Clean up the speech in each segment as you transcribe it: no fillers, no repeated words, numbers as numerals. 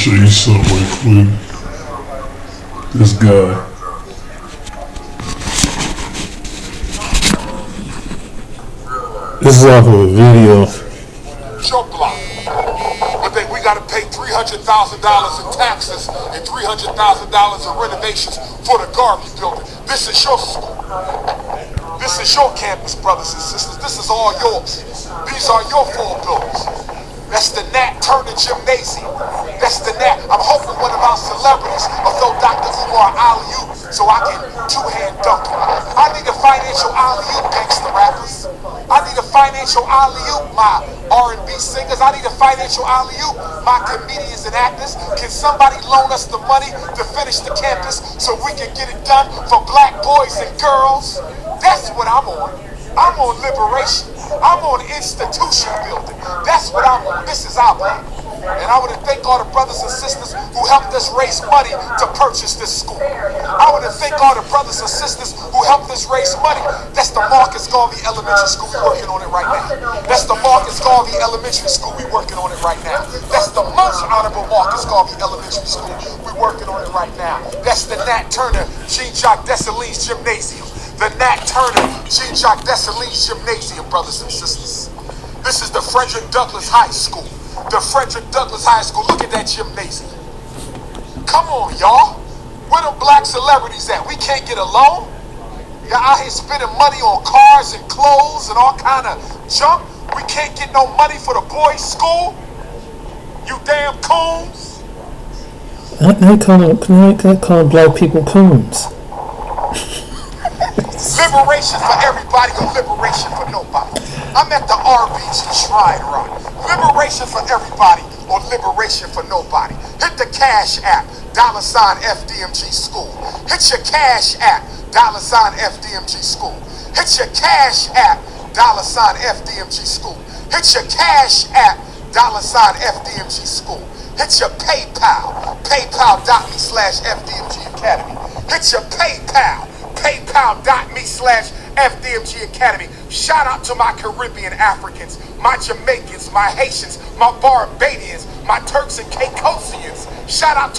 show you something real quick. This guy. This is off of a video. Joke block. But then we gotta pay $300,000 in taxes and $300,000 in renovations for the Garvey building. This is your school. This is your campus, brothers and sisters. This is all yours. These are your 4 buildings. That's the Nat Turner Gymnasium. That's the Nat. I'm hoping one of our celebrities will throw Dr. Umar alley-oop so I can two-hand dunk him. I need a financial alley-oop, gangster rappers. I need a financial alley-oop, my R&B singers. I need a financial alley-oop, my comedians and actors. Can somebody loan us the money to finish the campus so we can get it done for black boys and girls? That's what I'm on. I'm on liberation. I'm on institution building. That's what I'm on. This is our plan. And I want to thank all the brothers and sisters who helped us raise money to purchase this school. I want to thank all the brothers and sisters who helped us raise money. That's the Marcus Garvey Elementary School. We're working on it right now. That's the Marcus Garvey Elementary School. We're working on it right now. That's the most honorable Marcus Garvey Elementary School. We're working on it right now. That's the Nat Turner Jean-Jacques Dessalines Gymnasium. The Nat Turner Jean-Jacques Dessalines Gymnasium, brothers and sisters. This is the Frederick Douglass High School. The Frederick Douglass High School. Look at that gymnasium. Come on, y'all. Where the black celebrities at? We can't get a loan? Y'all out here spending money on cars and clothes and all kind of junk. We can't get no money for the boys' school? You damn coons. They call black people coons. Liberation for everybody or liberation for nobody. I'm at the RBG Shrine Rock. Liberation for everybody or liberation for nobody. Hit the Cash App, $FDMG School. Hit your Cash App, $FDMG School. Hit your Cash App, $FDMG School. Hit your Cash App, $FDMG School. Hit your PayPal, paypal.me/FDMG Academy. Hit your PayPal, paypal.me/FDMG Academy. Shout out to my Caribbean Africans, my Jamaicans, my Haitians, my Barbadians, my Turks and Caicosians. Shout out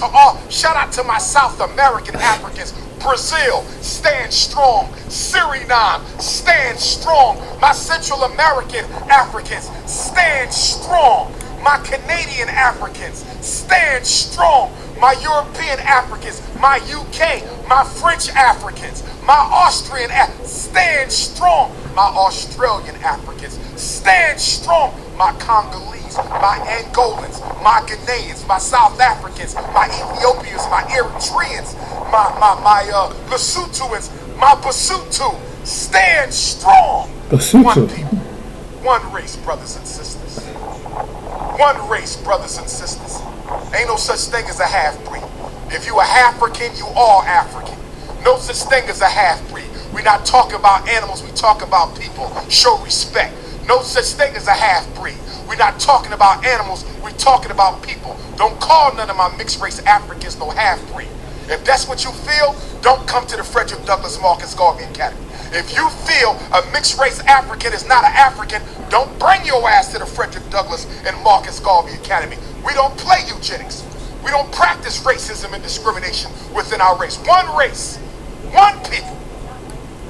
to my South American Africans. Brazil, stand strong. Suriname, stand strong. My Central American Africans, stand strong. My Canadian Africans, stand strong. My European Africans, my UK, my French Africans, my Austrian stand strong. My Australian Africans, stand strong. My Congolese, my Angolans, my Ghanaians, my South Africans, my Ethiopians, my Eritreans, my Lesothoans, my Basotho, stand strong. One people, one race, brothers and sisters. One race, brothers and sisters. Ain't no such thing as a half-breed. If you are African, you are African. No such thing as a half-breed. We're not talking about animals, we talk about people. Show respect. No such thing as a half-breed. We're not talking about animals, we're talking about people. Don't call none of my mixed-race Africans no half-breed. If that's what you feel, don't come to the Frederick Douglass Marcus Garvey Academy. If you feel a mixed-race African is not an African, don't bring your ass to the Frederick Douglass and Marcus Garvey Academy. We don't play eugenics. We don't practice racism and discrimination within our race. One race, one people.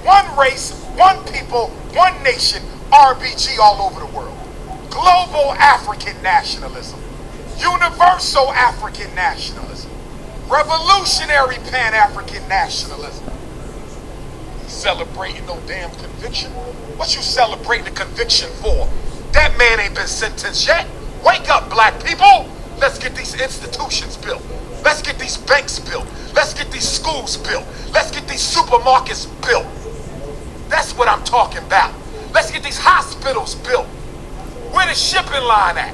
One race, one people, one nation, RBG all over the world. Global African nationalism. Universal African nationalism. Revolutionary Pan-African nationalism. Celebrating no damn conviction? What you celebrating the conviction for? That man ain't been sentenced yet. Wake up, black people. Let's get these institutions built. Let's get these banks built. Let's get these schools built. Let's get these supermarkets built. That's what I'm talking about. Let's get these hospitals built. Where the shipping line at?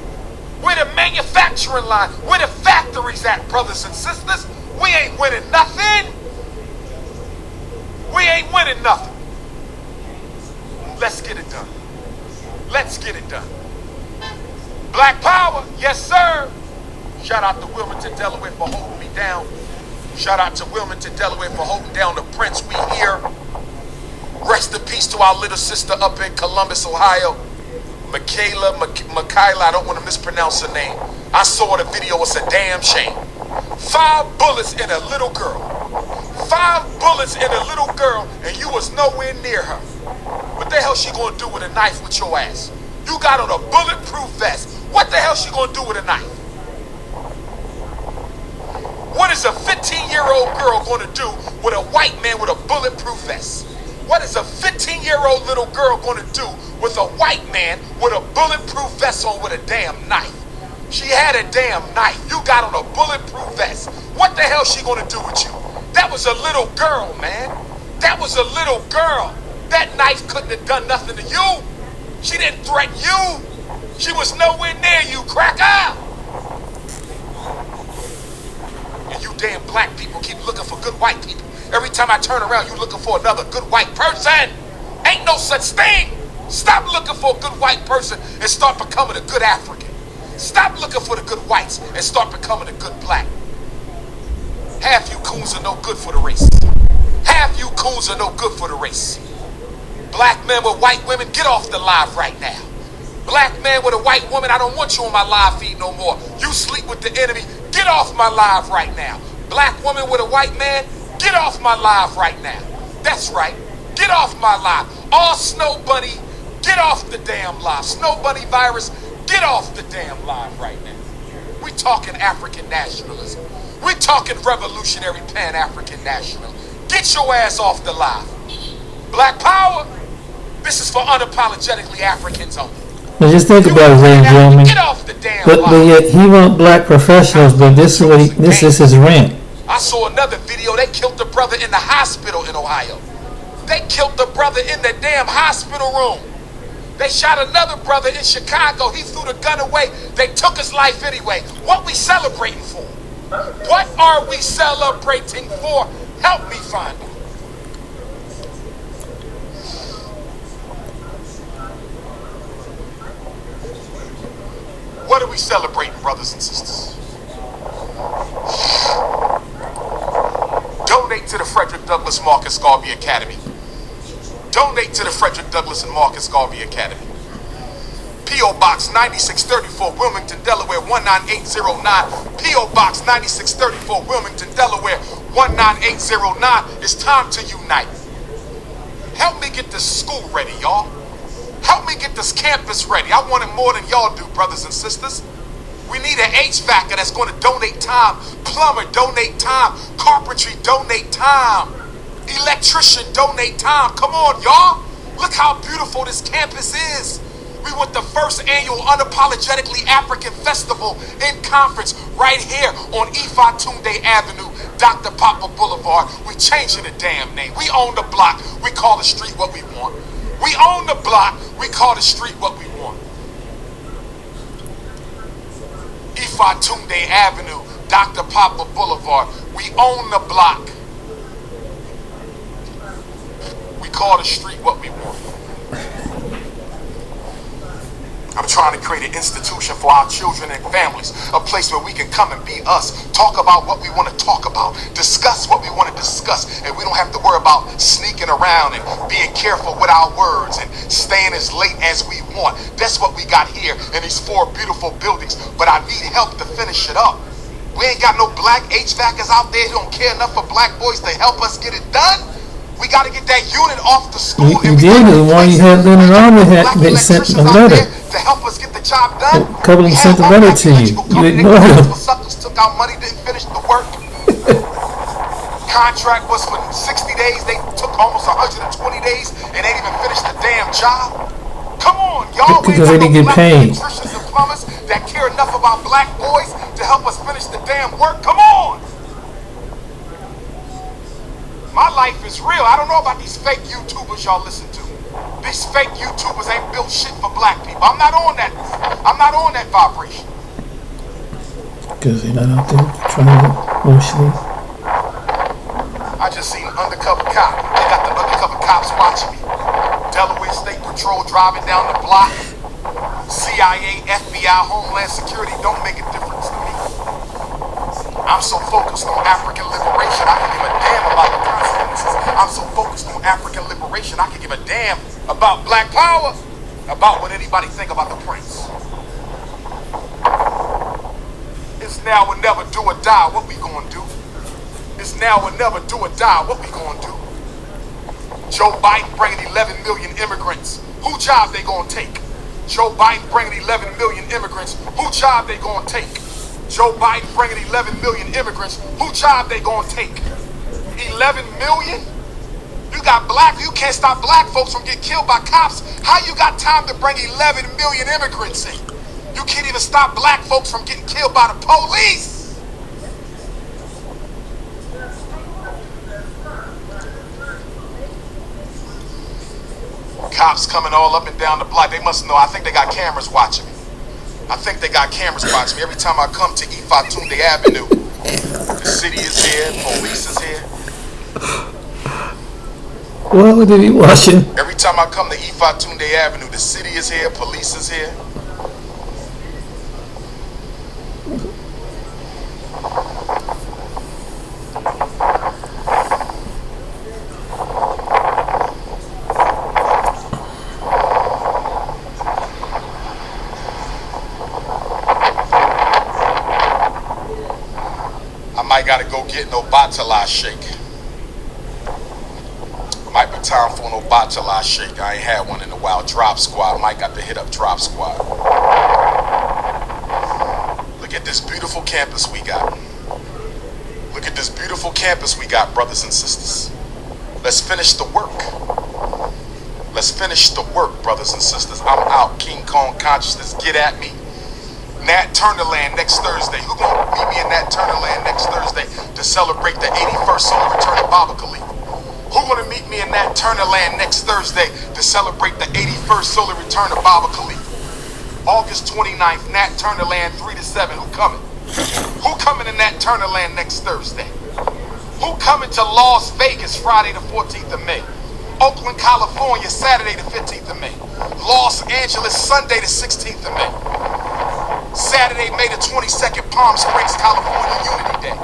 Where the manufacturing line? Where the factories at, brothers and sisters? We ain't winning nothing. We ain't winning nothing. Let's get it done. Let's get it done. Black power, yes sir. Shout out to Wilmington, Delaware for holding me down. Shout out to Wilmington, Delaware for holding down the Prince. We here. Rest in peace to our little sister up in Columbus, Ohio. Michaela, I don't want to mispronounce her name. I saw the video, it's a damn shame. 5 bullets in a little girl. 5 bullets in a little girl, and you was nowhere near her. What the hell she gonna do with a knife with your ass? You got on a bulletproof vest. What the hell she gonna do with a knife? What is a 15-year-old girl gonna do with a white man with a bulletproof vest? What is a 15-year-old little girl gonna do with a white man with a bulletproof vest on with a damn knife? She had a damn knife. You got on a bulletproof vest. What the hell she gonna do with you? That was a little girl, man. That was a little girl. That knife couldn't have done nothing to you. She didn't threaten you. She was nowhere near you, cracker. And you damn black people keep looking for good white people. Every time I turn around, you looking for another good white person. Ain't no such thing. Stop looking for a good white person and start becoming a good African. Stop looking for the good whites and start becoming a good black. Half you coons are no good for the race. Half you coons are no good for the race. Black men with white women, get off the live right now. Black man with a white woman, I don't want you on my live feed no more. You sleep with the enemy, get off my live right now. Black woman with a white man, get off my live right now. That's right, get off my live. All Snow Bunny, get off the damn live. Snow Bunny virus, get off the damn live right now. We talking African nationalism. We talking revolutionary Pan-African nationalism. Get your ass off the live. Black power, this is for unapologetically Africans only. Now just think about it, ladies and gentlemen. Get off the damn But yet he want black professionals, but this is his rant. I saw another video. They killed the brother in the hospital in Ohio. They killed the brother in the damn hospital room. They shot another brother in Chicago. He threw the gun away. They took his life anyway. What we celebrating for? What are we celebrating for? Help me find it. What are we celebrating, brothers and sisters? Donate to the Frederick Douglass Marcus Garvey Academy. Donate to the Frederick Douglass and Marcus Garvey Academy. P.O. Box 9634, Wilmington, Delaware 19809. P.O. Box 9634, Wilmington, Delaware 19809. It's time to unite. Help me get this school ready, y'all. Help me get this campus ready. I want it more than y'all do, brothers and sisters. We need an HVAC that's going to donate time. Plumber, donate time. Carpentry, donate time. Electrician, donate time. Come on, y'all. Look how beautiful this campus is. We want the first annual Unapologetically African Festival in conference right here on Ifa Tunde Avenue, Dr. Papa Boulevard. We changing the damn name. We own the block. We call the street what we want. We own the block. We call the street what we want. Ifa Tunde Avenue, Dr. Papa Boulevard. We own the block. We call the street what we want. I'm trying to create an institution for our children and families, a place where we can come and be us, talk about what we want to talk about, discuss what we want to discuss, and we don't have to worry about sneaking around and being careful with our words and staying as late as we want. That's what we got here in these 4 beautiful buildings, but I need help to finish it up. We ain't got no black HVACers out there who don't care enough for black boys to help us get it done. We got to get that unit off the school. You did it. One you had Leonard Armour they sent a letter. To help us get the job done. A couple of them sent a letter to you. You ignored them. Suckers took out money, didn't finish the work. Contract was for 60 days. They took almost 120 days and they didn't even finish the damn job. Come on, y'all. Because they didn't get paid. Electricians and plumbers that care enough about black boys to help us finish the damn work. Come on. My life is real. I don't know about these fake YouTubers y'all listen to. These fake YouTubers ain't built shit for black people. I'm not on that. I'm not on that vibration. Because they're not out there trying to mostly. I just seen undercover cop. They got the undercover cops watching me. Delaware State Patrol driving down the block. CIA, FBI, Homeland Security don't make a difference to me. I'm so focused on African liberation, I can give a damn about the consequences. I'm so focused on African liberation, I can give a damn about black power, about what anybody think about the prince. It's now or never, do or die. What we gonna do? It's now or never, do or die. What we gonna do? Joe Biden bringing 11 million immigrants. Who job they gonna take? Joe Biden bringing 11 million immigrants. Who job they gonna take? Joe Biden bringing 11 million immigrants. Who job they gonna take? 11 million? You can't stop black folks from getting killed by cops. How you got time to bring 11 million immigrants in? You can't even stop black folks from getting killed by the police. Cops coming all up and down the block. They must know. I think they got cameras watching me. Every time I come to Ifatunde Avenue, the city is here, police is here. What would they be watching? Every time I come to Ifatunde Avenue, the city is here, police is here. I gotta go get an Obatala shake. Might be time for an Obatala shake. I ain't had one in a while. Drop Squad. Might got to hit up Drop Squad. Look at this beautiful campus we got. Brothers and sisters. Let's finish the work. Brothers and sisters. I'm out. King Kong consciousness. Get at me. Nat Turnerland next Thursday. Who gonna meet me in Nat Turnerland next Thursday to celebrate the 81st solar return of Baba Khalif? Who wanna meet me in Nat Turnerland next Thursday to celebrate the 81st solar return of Baba Khalif? August 29th, Nat Turnerland 3 to 7. Who coming? Who coming to Nat Turnerland next Thursday? Who coming to Las Vegas Friday the 14th of May? Oakland, California, Saturday the 15th of May. Los Angeles, Sunday the 16th of May. Saturday, May the 22nd, Palm Springs, California, Unity Day.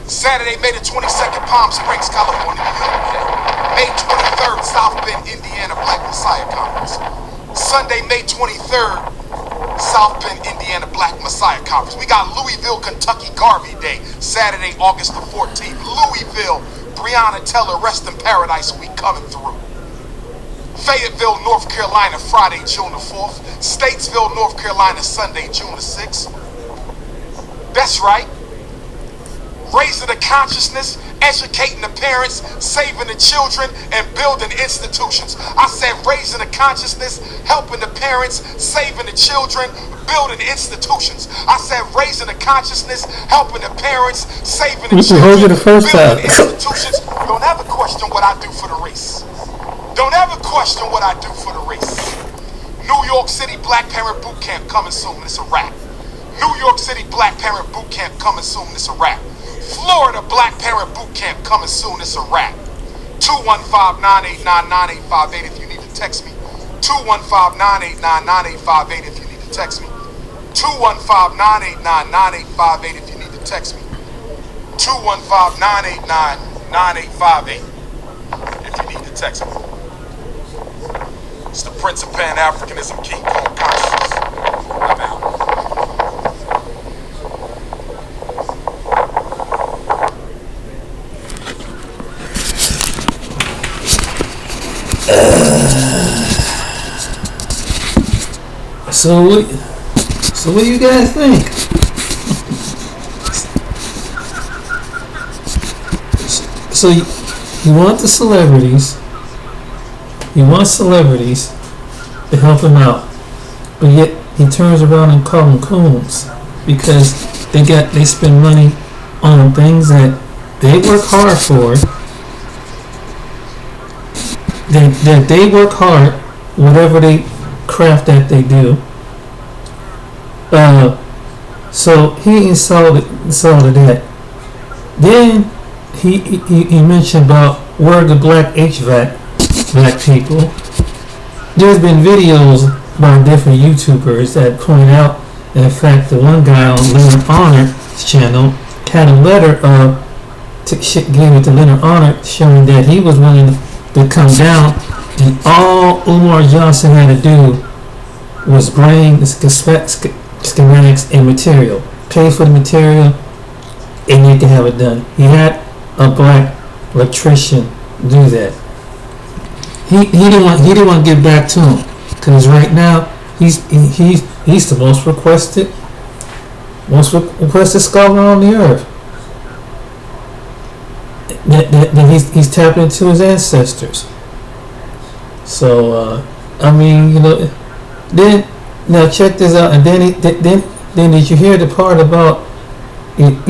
Saturday, May the 22nd, Palm Springs, California, Unity Day. May 23rd, South Bend, Indiana, Black Messiah Conference. Sunday, May 23rd, South Bend, Indiana, Black Messiah Conference. We got Louisville, Kentucky, Garvey Day. Saturday, August the 14th. Louisville, Breonna Taylor, Rest in Paradise Week coming through. Fayetteville, North Carolina, Friday, June the 4th. Statesville, North Carolina, Sunday, June the 6th. That's right. Raising the consciousness, educating the parents, saving the children, and building institutions. I said raising the consciousness, helping the parents, saving the children, building institutions. I said raising the consciousness, helping the parents, saving the children, building institutions. Don't ever question what I do for the race. Don't ever question what I do for the race. New York City Black Parent Boot Camp coming soon. It's a wrap. New York City Black Parent Boot Camp coming soon. It's a wrap. Florida Black Parent Boot Camp coming soon. It's a wrap. 215-989-9858 if you need to text me. 215-989-9858 if you need to text me. 215-989-9858 if you need to text me. 215-989-9858 if you need to text me. It's the Prince of Pan-Africanism, King Kong Consciousness. I'm out. So what do you guys think? So you want the celebrities. He wants celebrities to help him out, but yet he turns around and calls them coons because they spend money on things that they work hard for. That they work hard, whatever they craft that they do. So he insulted that. Then he mentioned about where the black HVAC. Black people. There's been videos by different YouTubers that point out that in fact the one guy on Leonard Honor's channel had a letter gave it to Leonard Honor showing that he was willing to come down and all Umar Johnson had to do was bring the schematics and material. pay for the material, and they can have it done. He had a black electrician do that. He didn't want to get back to him because right now he's the most requested scholar on the earth. That he's tapping into his ancestors. So I mean, you know, then now check this out, and then did you hear the part about?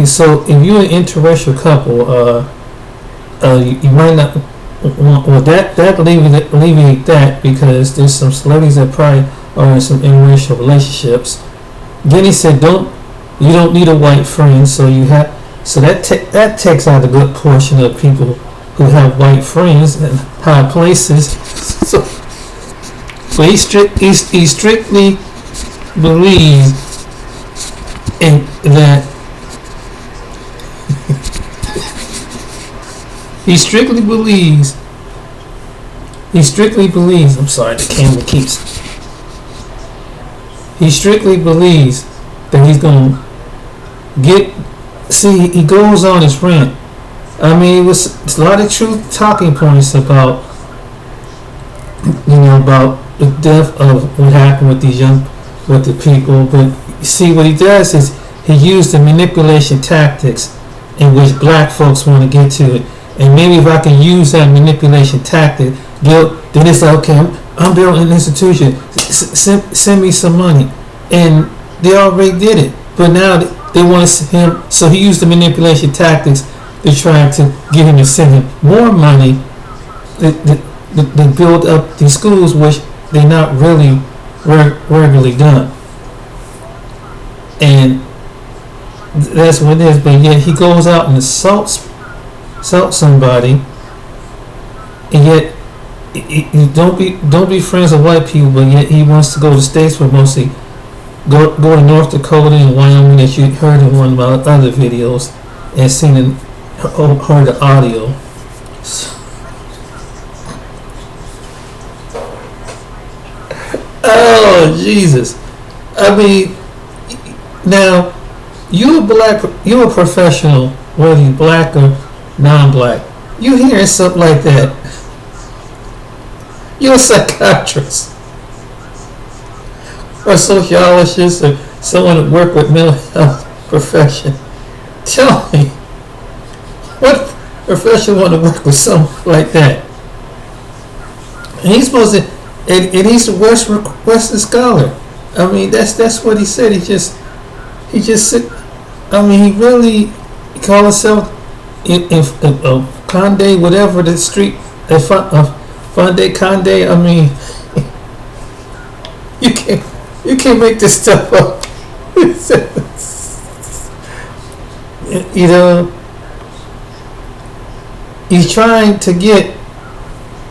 So if you're an interracial couple, you might not. Well, that alleviate that because there's some celebrities that probably are in some interracial relationships. Then he said, you don't need a white friend, so you have. So that takes out a good portion of people who have white friends in high places. So he strictly believes in that. He strictly believes. I'm sorry, the camera keeps. He strictly believes that he's gonna get. See, he goes on his rant. I mean, it was a lot of truth talking points about, about the death of what happened with with the people. But see, what he does is he used the manipulation tactics in which black folks want to get to it. And maybe if I can use that manipulation tactic, then it's like, okay, I'm building an institution. Send me some money, and they already did it. But now they want him, so he used the manipulation tactics to try to get him to send him more money to build up these schools, which they're not really regularly done. And that's what it is. But yet he goes out and assaults somebody, and yet you don't be friends with white people, but yet he wants to go to states where mostly go to North Dakota and Wyoming, that you heard in one of my other videos and seen and heard the audio. Oh Jesus! I mean, now you're a professional, whether you're black or non-black. You hearing something like that? You're a psychiatrist or a sociologist or someone that work with mental health profession. Tell me, what profession want to work with someone like that? And he's supposed to, and he's the Western scholar. I mean, that's what he said. He just I mean, he really called himself in Conde, whatever the street, Fonde Conde. I mean, you can't make this stuff up. You know, he's trying to get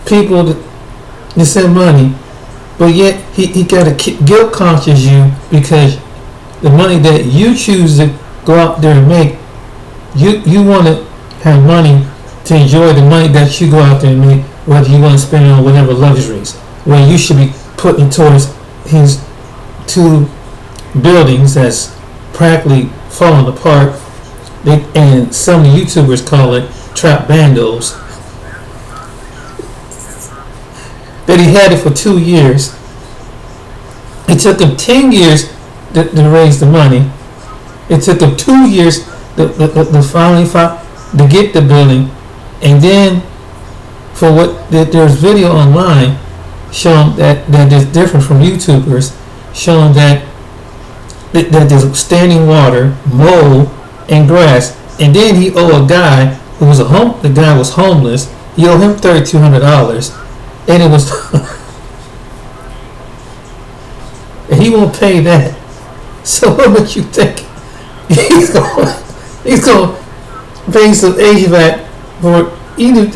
people to send money, but yet he got to guilt conscious you because the money that you choose to go out there and make, you want to have money to enjoy the money that you go out there and make, whether you want to spend it on whatever luxuries, where you should be putting towards his 2 buildings that's practically falling apart. And some of the YouTubers call it trap bandos. That he had it for 2 years. It took him 10 years to raise the money. It took him 2 years to finally to get the building, and then for what there's video online showing that is different from YouTubers, showing that there's standing water, mold, and grass, and then he owed a guy who was the guy was homeless. He owed him $3,200, and it was and he won't pay that. So what would you think? He's going to pay some HVAC for even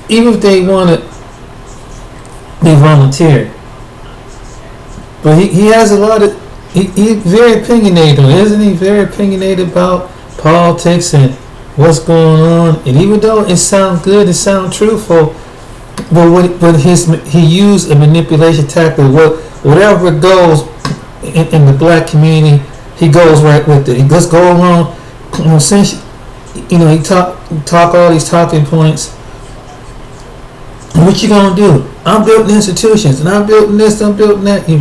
if they want to be volunteer. But he has a lot of he's very opinionated, isn't he? Very opinionated about politics and what's going on. And even though it sounds good, it sounds truthful, but he used a manipulation tactic. Whatever goes in the black community, he goes right with it. He just go along. Since he talk all these talking points. What you gonna do? I'm building institutions, and I'm building this, I'm building that. You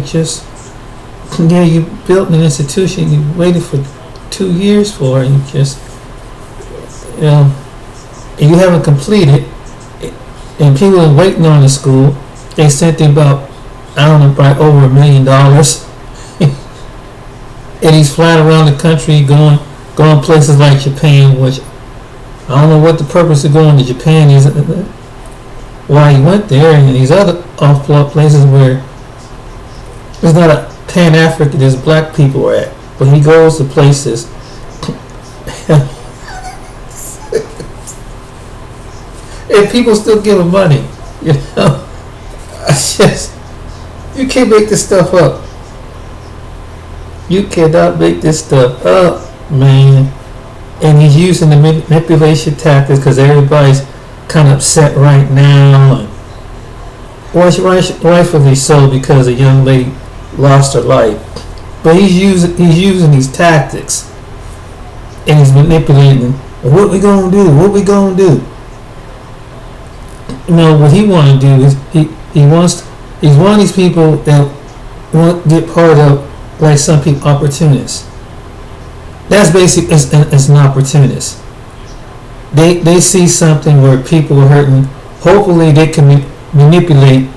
built an institution. You waited for 2 years for it. And you haven't completed. And people are waiting on the school. They sent them about, I don't know, probably over $1 million. And he's flying around the country, going places like Japan, which I don't know what the purpose of going to Japan is. Why he went there, and these other off-plot places where there's not a Pan-African, there's black people are at, but he goes to places. And people still give him money, you can't make this stuff up. You cannot make this stuff up, man. And he's using the manipulation tactics because everybody's kind of upset right now, and rightfully so, because a young lady lost her life. But he's using these tactics, and he's manipulating. What we gonna do? What we gonna do? What he want to do is he's one of these people that won't get part of, like some people, opportunists. That's basically it's an opportunist. They see something where people are hurting. Hopefully they can manipulate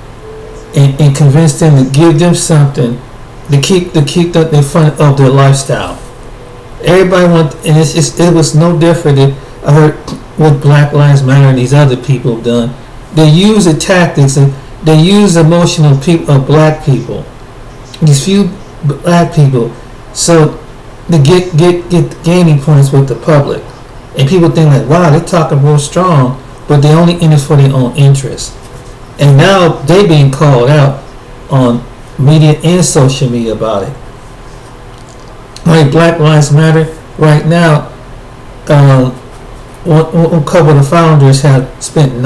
and convince them to give them something to keep the fun of their lifestyle. Everybody and it was no different than I heard what Black Lives Matter and these other people have done. They use the tactics and they use emotional people of black people, these few black people, so to get gaining points with the public. And people think like, wow, they're talking real strong, but they only in it for their own interests. And now they being called out on media and social media about it. Like Black Lives Matter right now, one couple of the founders have spent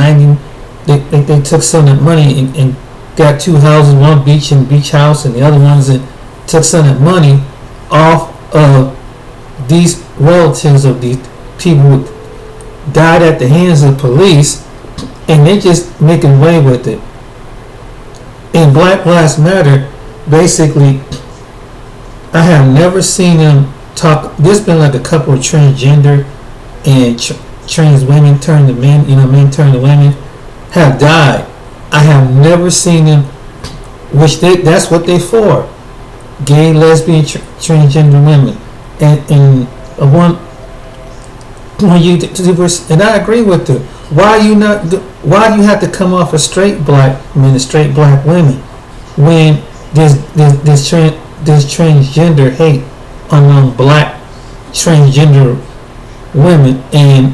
they took some of that money and got 2 houses, one beach house, and the other ones that took some of that money off of these relatives of these people who died at the hands of police, and they just making away with it. In Black Lives Matter, basically, I have never seen them talk. There's been like a couple of transgender and trans women turn to men, men turn to women, have died. I have never seen them, which that's what they for. Gay, lesbian, transgender women. And when you and I agree with her. Why do you have to come off as straight black men and straight black women when there's transgender hate among black transgender women, and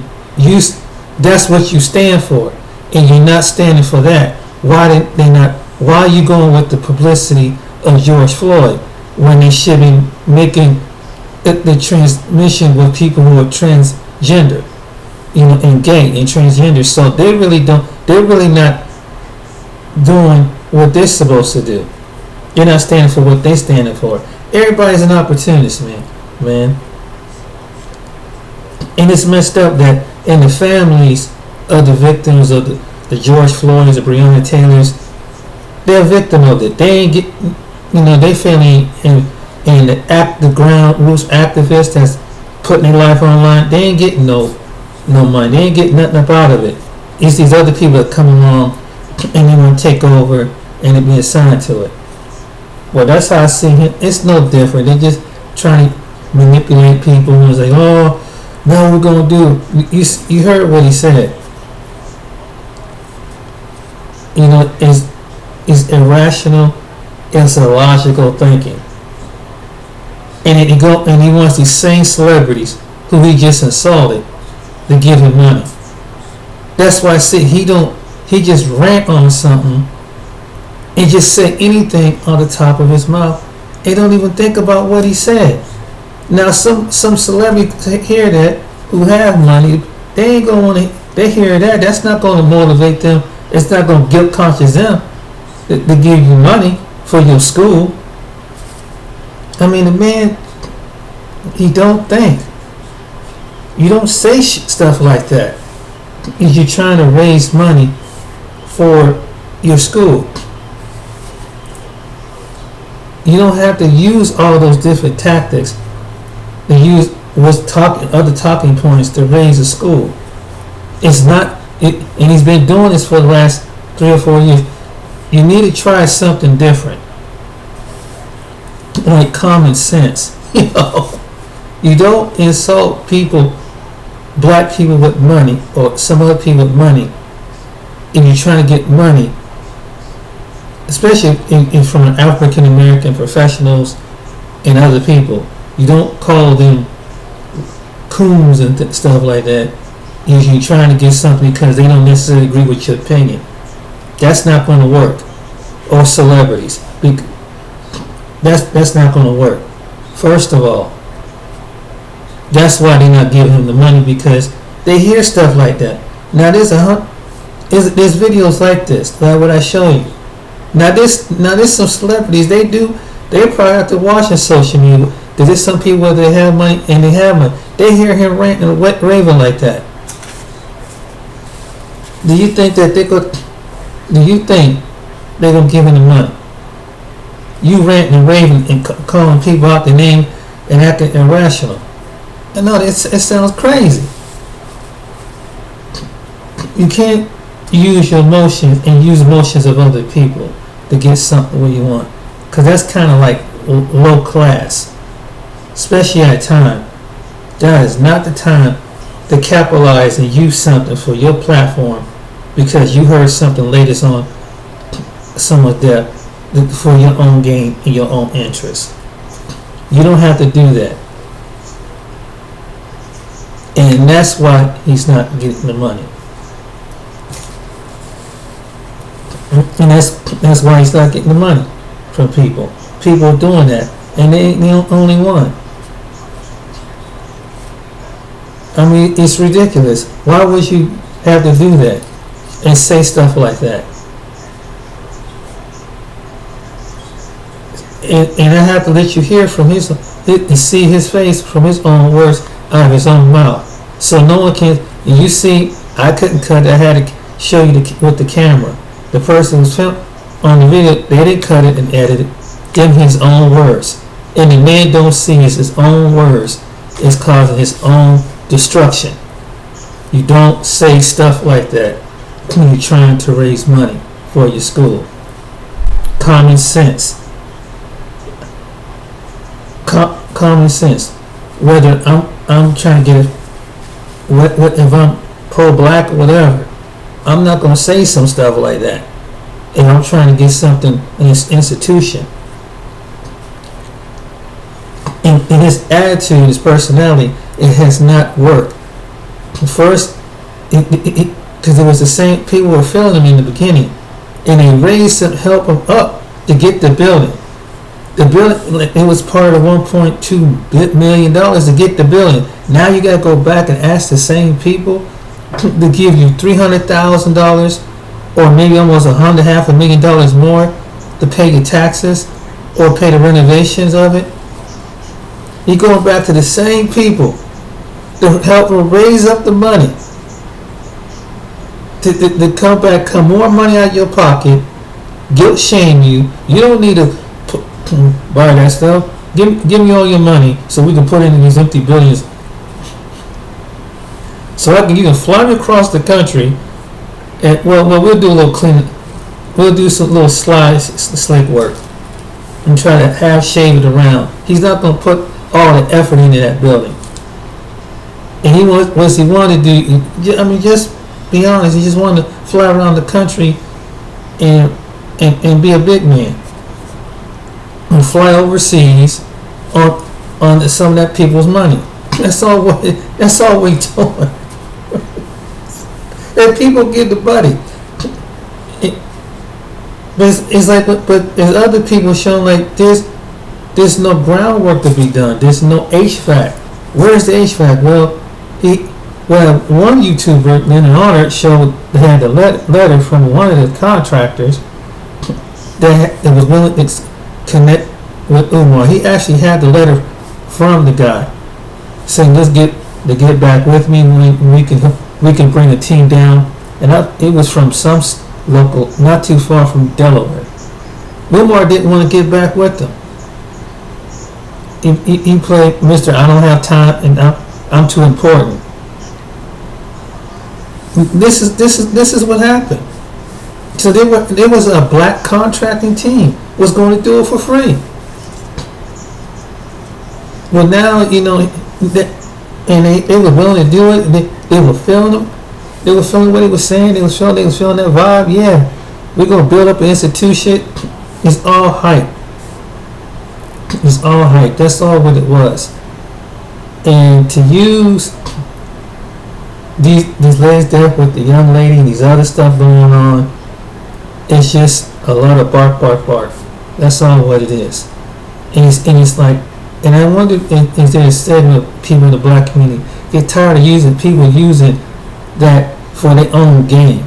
that's what you stand for, and you're not standing for that? Why are you going with the publicity of George Floyd when they should be making the transmission with people who are transgender, and gay and transgender? So they're really not doing what they're supposed to do. They're not standing for what they're standing for. Everybody's an opportunist, man. And it's messed up that in the families of the victims of the George Floyds, the Breonna Taylors, they're a victim of it. They ain't get, they family and the ground roots activists that's putting their life online, they ain't getting no money. They ain't getting nothing up out of it. It's these other people that come along and they want to take over and it be assigned to it. Well, that's how I see him. It's no different. They're just trying to manipulate people and say, oh, no, we're going to do. You heard what he said. It's irrational, it's illogical thinking. And he wants these same celebrities who he just insulted to give him money. That's why I say he just rant on something and just say anything on the top of his mouth. They don't even think about what he said. Now some celebrities hear that who have money, they ain't gonna want to. They hear that. That's not going to motivate them. It's not going to guilt conscious them to give you money for your school. I mean, the man You don't think. You don't say stuff like that. You're trying to raise money for your school. You don't have to use all those different tactics and use other talking points to raise a school. It's not, and he's been doing this for the last 3 or 4 years. You need to try something different, like common sense. You don't insult people, black people with money, or some other people with money, if you're trying to get money, especially from African American professionals and other people. You don't call them coons and stuff like that. You're trying to get something because they don't necessarily agree with your opinion. That's not going to work. Or celebrities. That's not going to work. First of all, that's why they're not giving him the money, because they hear stuff like that. Now there's videos like this, like what I show you. Now there's some celebrities, they probably have to watch on social media. There's some people where they have money and they have money. They hear him ranting and raving like that. Do you think they're gonna give him the money? You ranting and raving and calling people out their name and acting irrational. And no, it sounds crazy. You can't use your emotions and use emotions of other people to get something where you want, because that's kind of like low class, especially at a time. That is not the time to capitalize and use something for your platform because you heard something latest on someone there for your own gain and your own interest. You don't have to do that. And that's why he's not getting the money. And that's why he's not getting the money from people. People are doing that, and they ain't the only one. I mean, it's ridiculous. Why would you have to do that and say stuff like that? And I have to let you hear from and see his face from his own words out of his own mouth. So no one can. You see, I couldn't cut it. I had to show you with the camera. The person who's filmed on the video, they didn't cut it and edit it. Give him his own words. And the man don't see his own words is causing his own destruction. You don't say stuff like that when you're trying to raise money for your school. Common sense. Common sense. Whether I'm trying to get if I'm pro-black or whatever, I'm not going to say some stuff like that. And I'm trying to get something in this institution. In his attitude, his personality, it has not worked. First, because it was the same people were feeling him in the beginning, and they raised him, help him up to get the building. The building, it was part of $1.2 million to get the building. Now you got to go back and ask the same people to give you $300,000 or maybe almost half a million dollars more to pay your taxes or pay the renovations of it. You're going back to the same people to help them raise up the money to come back, come more money out of your pocket, guilt shame you. You don't need to buy that stuff. Give me all your money so we can put it in these empty buildings. So you can fly me across the country, and we'll do a little cleaning. We'll do some little slick work and try to half shave it around. He's not going to put all the effort into that building. And he wanted to do. I mean, just be honest. He just wanted to fly around the country and be a big man and fly overseas on some of that people's money. That's all we doing. And people get the money. It's like, but there's other people showing like there's no groundwork to be done. There's no HVAC. Where's the HVAC? Well, one YouTuber in an audit showed they had a letter from one of the contractors that was willing to connect with Umar. He actually had the letter from the guy saying, "Let's get back with me. We can bring a team down." And it was from some local, not too far from Delaware. Umar didn't want to get back with them. He played Mr. I don't have time and I'm too important. This is what happened. So there was a black contracting team was going to do it for free. Well, now and they were willing to do it. They were feeling them. They were feeling what he was saying. They was feeling that vibe. Yeah, we're gonna build up an institution. It's all hype. It's all hype. That's all what it was. And to use these ladies there with the young lady and these other stuff going on, it's just a lot of bark. That's all what it is. And it's like, and I wonder if there's said with people in the black community get tired of people using that for their own gain.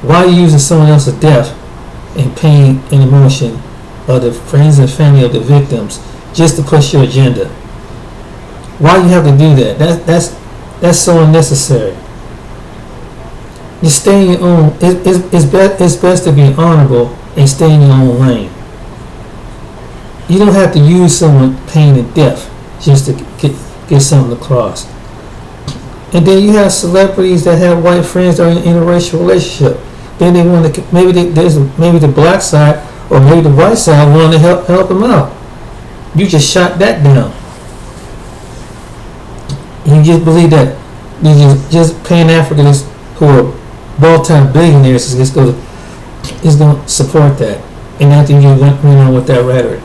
Why are you using someone else's death and pain and emotion of the friends and family of the victims just to push your agenda? Why you have to do that? That's so unnecessary. You stay in your own. It's best to be honorable and stay in your own lane. You don't have to use someone's pain and death just to get something across. And then you have celebrities that have white friends that are in an interracial relationship. Then they want to maybe the black side or maybe the white side want to help them out. You just shot that down. You just believe that you just Pan Africans who are multi-billionaires is going to support that. And after you went on with that rhetoric.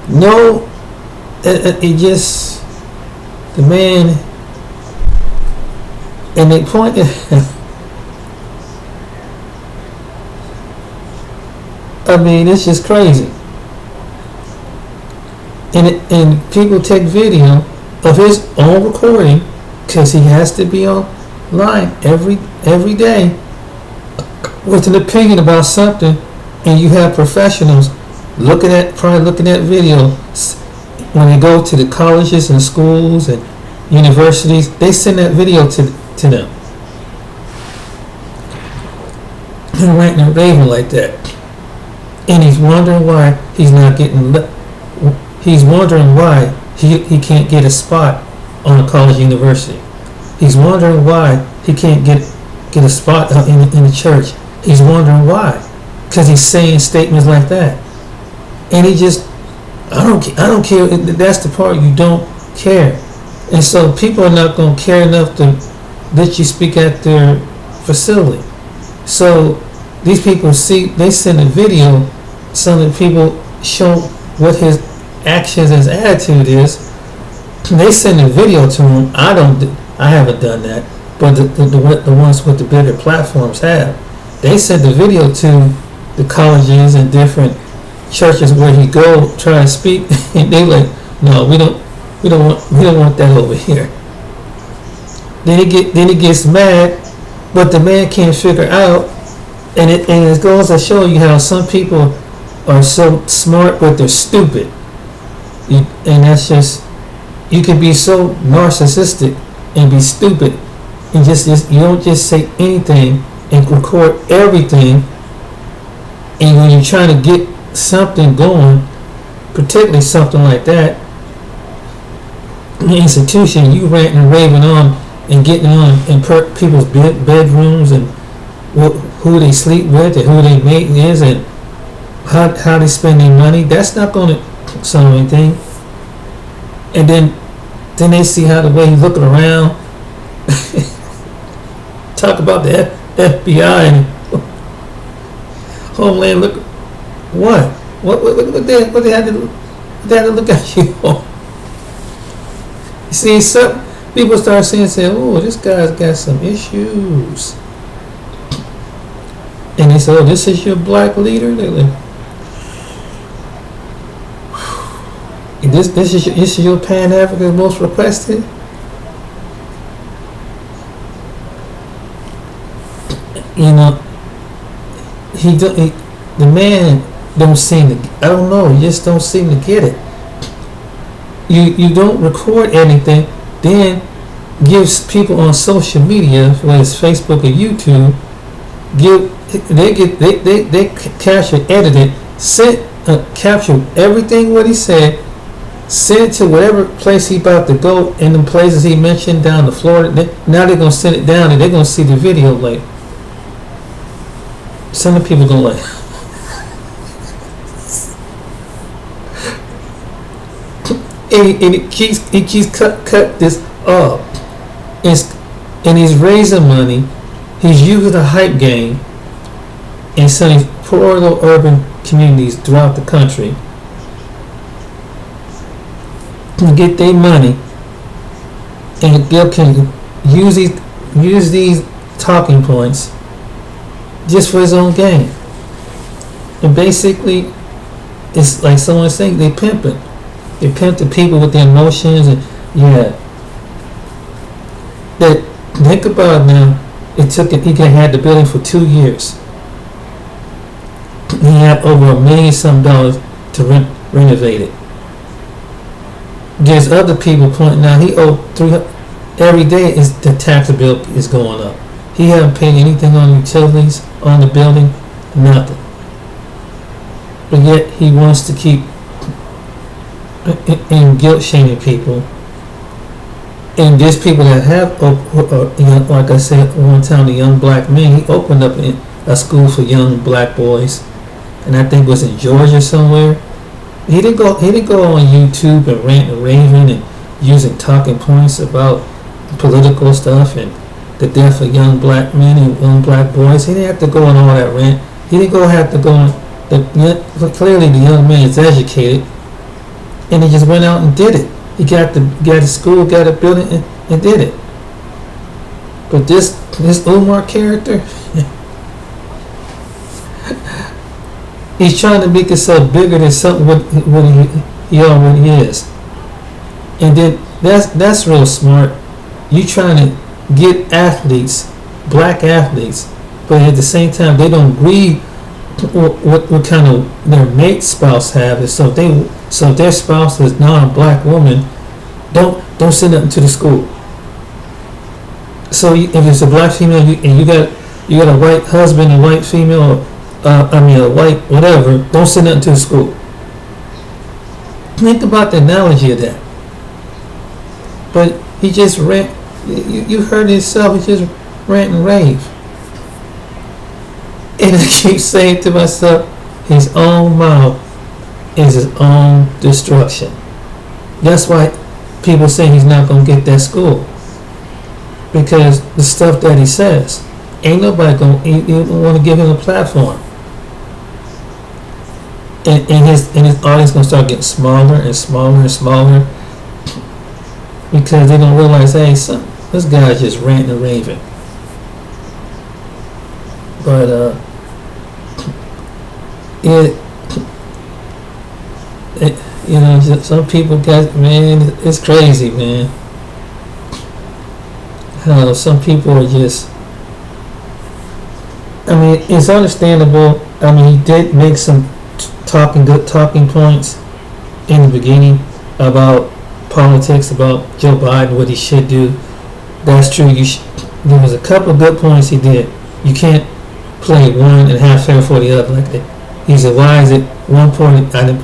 No, it just, the man, and they pointed, I mean, it's just crazy. And people take video of his own recording because he has to be online every day with an opinion about something, and you have professionals probably looking at video when they go to the colleges and schools and universities. They send that video to them and ranting and raving like that, and he's wondering why he's not getting. He's wondering why he can't get a spot on a college university. He's wondering why he can't get a spot in the church. He's wondering why, because he's saying statements like that. And he just, I don't care. That's the part you don't care. And so people are not going to care enough to let you speak at their facility. So these people they send a video, some of the people show what his actions, his attitude is. They send a video to him. I haven't done that, but the ones with the bigger platforms have. They send the video to the colleges and different churches where he go try to speak, and they like, no, we don't want that over here. Then he gets mad, but the man can't figure out, and it goes to show you how some people are so smart but they're stupid. And that's just, you can be so narcissistic and be stupid and just you don't just say anything and record everything, and when you're trying to get something going, particularly something like that, an institution, you ranting and raving on and getting on in people's bedrooms and who they sleep with and who they mate is and how they spend their money. That's not going to solve anything. And then they see how the way he's looking around, talk about the FBI and Homeland. Look, what they had to look at you for? You see, some people start saying, "Oh, this guy's got some issues," and they say, "Oh, this is your black leader." They're like, This is your Pan African most requested. You know, the man don't seem to. I don't know. He just don't seem to get it. you don't record anything, then gives people on social media, whether it's Facebook or YouTube, they capture, edit it, capture everything what he said, send it to whatever place he about to go, in the places he mentioned down to Florida. Now they're gonna send it down and they're gonna see the video later. Some of the people gonna like. And he keeps cut this up, and he's raising money. He's using the hype game in some of these poor little urban communities throughout the country to get their money, and they can use these talking points just for his own gain. And basically, it's like someone saying they pimping. They pimp the people with their emotions, and that think about it now. It took it. He had the building for 2 years. He had over $1 million some dollars to renovate it. There's other people pointing out he owed $300 every day. Is the tax bill is going up. He hasn't paid anything on utilities on the building, nothing. But yet he wants to keep and guilt shaming people. And there's people that have, like I said one time, the young black men. He opened up a school for young black boys, and I think it was in Georgia somewhere. He didn't go on YouTube and rant and raving and using talking points about political stuff and the death of young black men and young black boys. He didn't have to go on all that rant. He didn't have to go on. Clearly, the young man is educated. And he just went out and did it. He got a school, got a building, and did it. But this Umar character, he's trying to make himself bigger than something what he already is. And then that's real smart. You trying to get athletes, black athletes, but at the same time they don't agree what kind of their mate spouse have. And so if their spouse is non-black woman, don't send them to the school. So if it's a black female and you got a white husband, a white female, a white whatever, don't send them to the school. Think about the analogy of that. But he just rant. You heard it yourself. He just rant and rave. And I keep saying to myself, his own mouth is his own destruction. That's why people say he's not going to get that school. Because the stuff that he says, ain't nobody going to want to give him a platform. And his audience going to start getting smaller and smaller and smaller. Because they're going to realize, hey, this guy's just ranting and raving. But some people it's crazy, man. How some people are just. It's understandable. He did make some good talking points in the beginning about politics, about Joe Biden, what he should do. That's true. There was a couple of good points he did. You can't play one and half fair for the other like that. He said, why is it one point? I didn't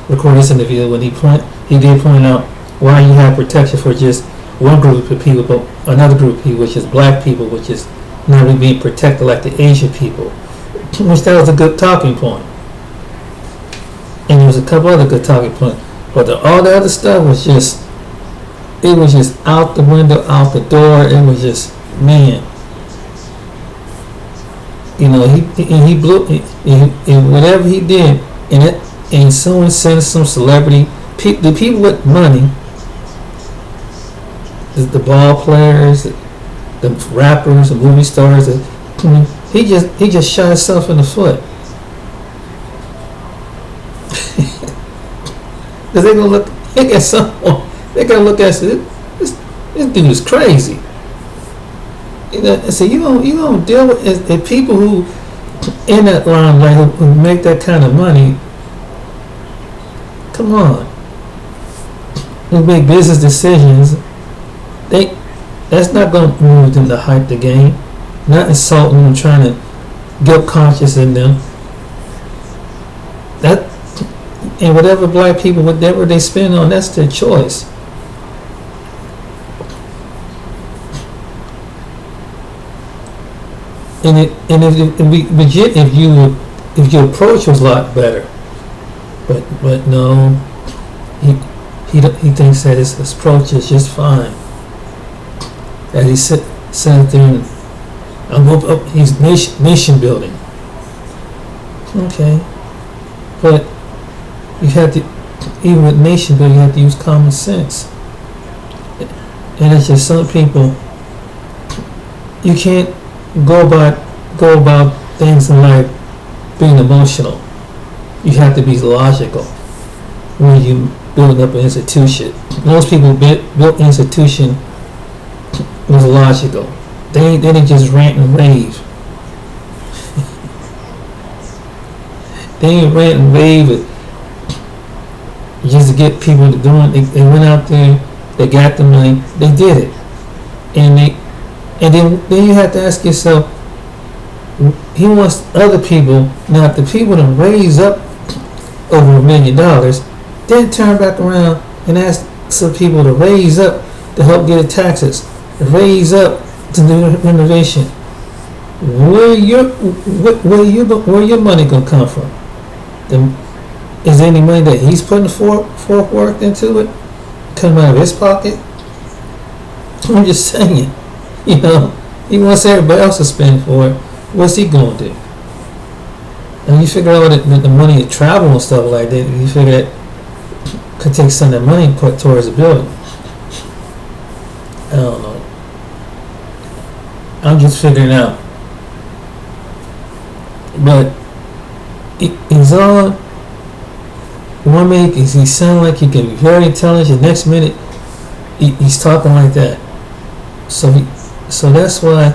record this interview when he did point out why you have protection for just one group of people, but another group of people, which is black people, which is not really being protected like the Asian people. Which that was a good talking point. And there was a couple other good talking points. But all the other stuff was just out the window, out the door. It was just, man. He blew, and whatever he did, and someone sent some celebrity, the people with money, the ball players, the rappers, the movie stars, he just shot himself in the foot. Because they're gonna look at someone, they're gonna look at this dude is crazy. And so you don't deal with people who in that limelight who make that kind of money. Come on, who make business decisions, they that's not going to move them to hype the game, not insulting them, trying to guilt conscious in them. That and whatever black people, whatever they spend on, that's their choice. And if we legit, if your approach was a lot better, but no, he thinks that his approach is just fine. That he sat there and he's nation building. Okay, but you have to, even with nation building, you have to use common sense. And it's just some people, you can't go about things in life being emotional. You have to be logical when you build up an institution. Most people built institution was logical. They didn't just rant and rave. They didn't rant and rave it just to get people to do it. They went out there, they got the money, they did it, and then you have to ask yourself, he wants other people, not the people to raise up over $1 million, then turn back around and ask some people to raise up to help get the taxes, raise up to do renovation. Where your money gonna come from? Is there any money that he's putting forth work into it, coming out of his pocket? I'm just saying, he wants everybody else to spend for it. What's he gonna do? And you figure out that the money to travel and stuff like that, you figure that could take some of that money and put towards the building. I don't know. I'm just figuring out. But he's on. One minute he sound like he can be very intelligent. Next minute he's talking like that. So that's why.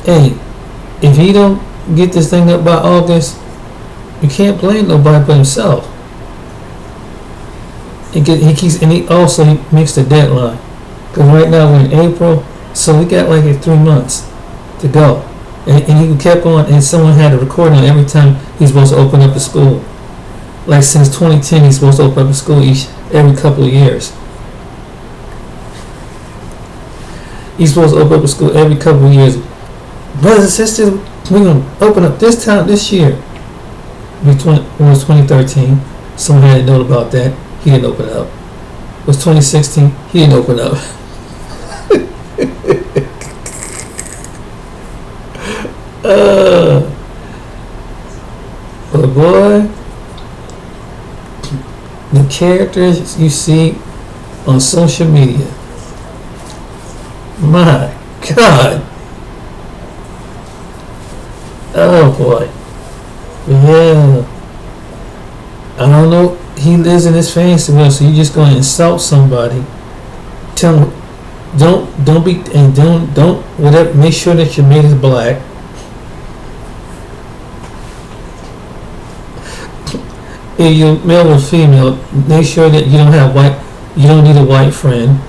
Hey, if he don't get this thing up by August, you can't blame nobody but himself. He also makes the deadline, because right now we're in April, so we got like 3 months to go, and he kept on, and someone had a recording every time he's supposed to open up a school. Like since 2010, he's supposed to open up a school every couple of years. He's supposed to open up a school every couple of years. Brothers and sisters, we're going to open up this year. It was 2013. Someone had a note about that. He didn't open up. It was 2016. He didn't open up. But boy, the characters you see on social media, my God. Oh boy. Yeah. I don't know. He lives in his fantasy world, so you're just going to insult somebody. Tell him, don't be, and don't, whatever, make sure that your mate is black. If you're male or female, make sure that you don't need a white friend.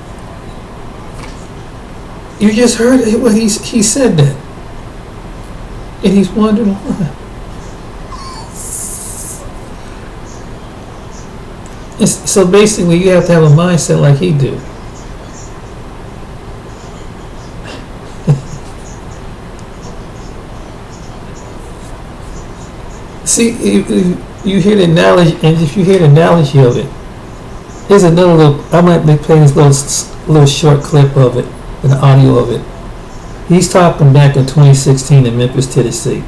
You just heard what he said that. And he's wondering why. So basically, you have to have a mindset like he do. See, you hear the analogy, and if you hear the analogy of it, here's another little. I might play this little short clip of it, an audio of it. He's talking back in 2016 in Memphis, Tennessee.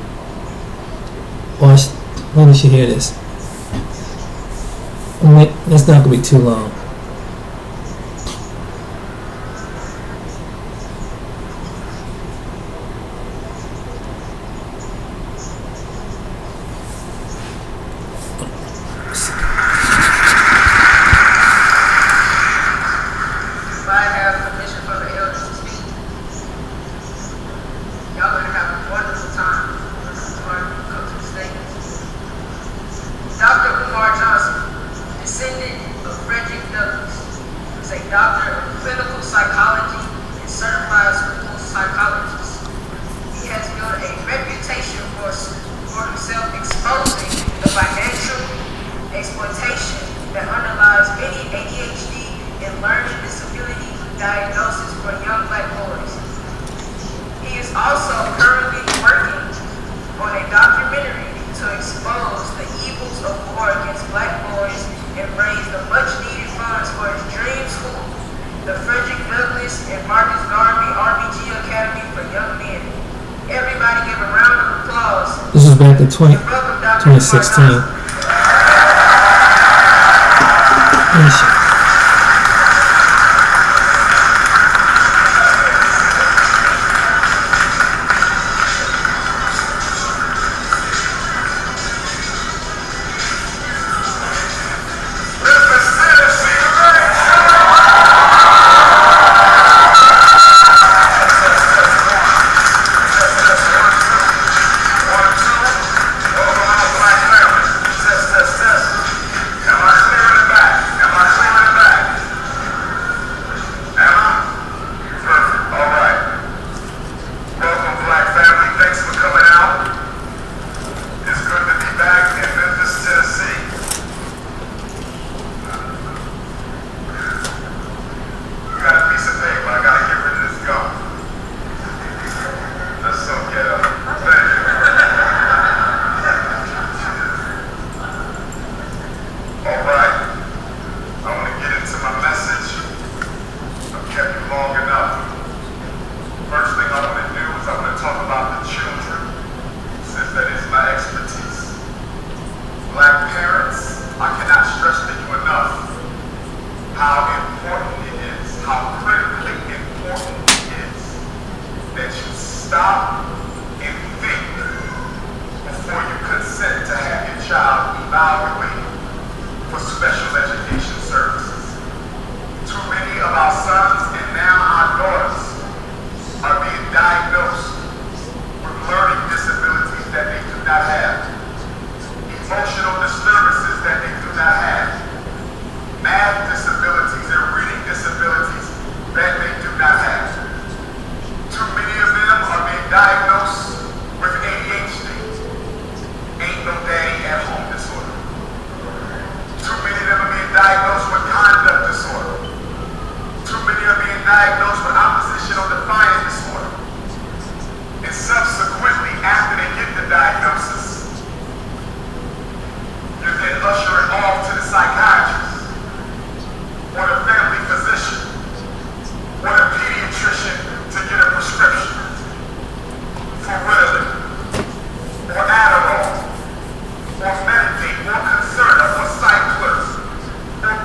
Watch. Why don't you hear this? It's not going to be too long. Dr. Umar Johnson, descendant of Frederick doctor of clinical psychology and certified school psychologist. He has built a reputation for himself exposing the financial exploitation that underlies many ADHD and learning disability diagnoses for young black boys. He is also currently working on a documentary to expose the evils of war against black boys and raise the much-needed funds for his dream school, the Frederick Douglass and Marcus Garvey RBG Academy for Young Men. Everybody give a round of applause. This was back in Welcome, Dr. 2016.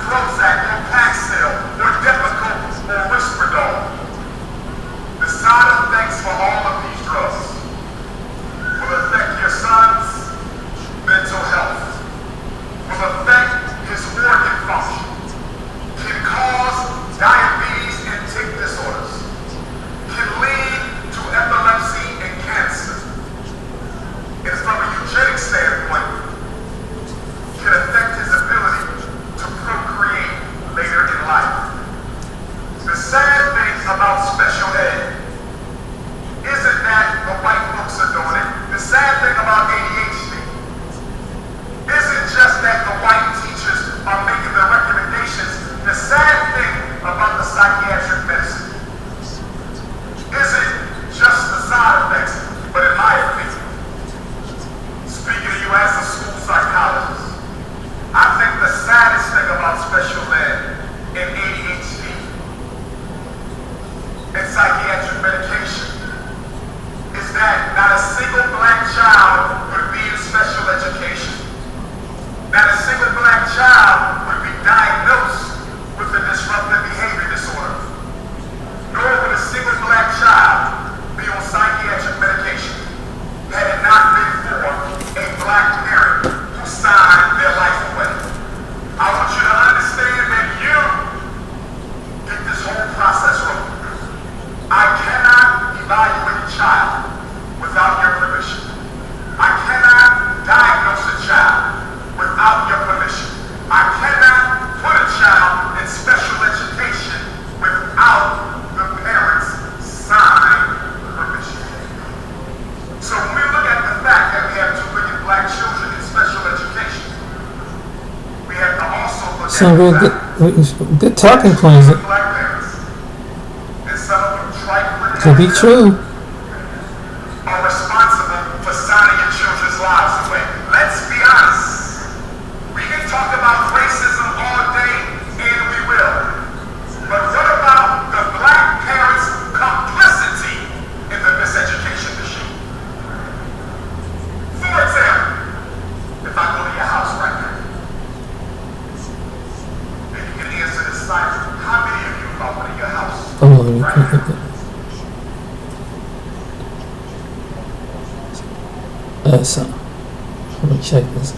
Prozac or Paxil or Depakote or Risperdal. some real good talking points Black parents, and some of them trifling to be true. are responsible for signing your children's lives away. Let's be honest. We can talk about racism all day, and we will. But what about the black parents' complicity in the miseducation machine? For example, if I go to your house right now, and you can answer this silently, how many of you, if I went to your house right now, So let me check this.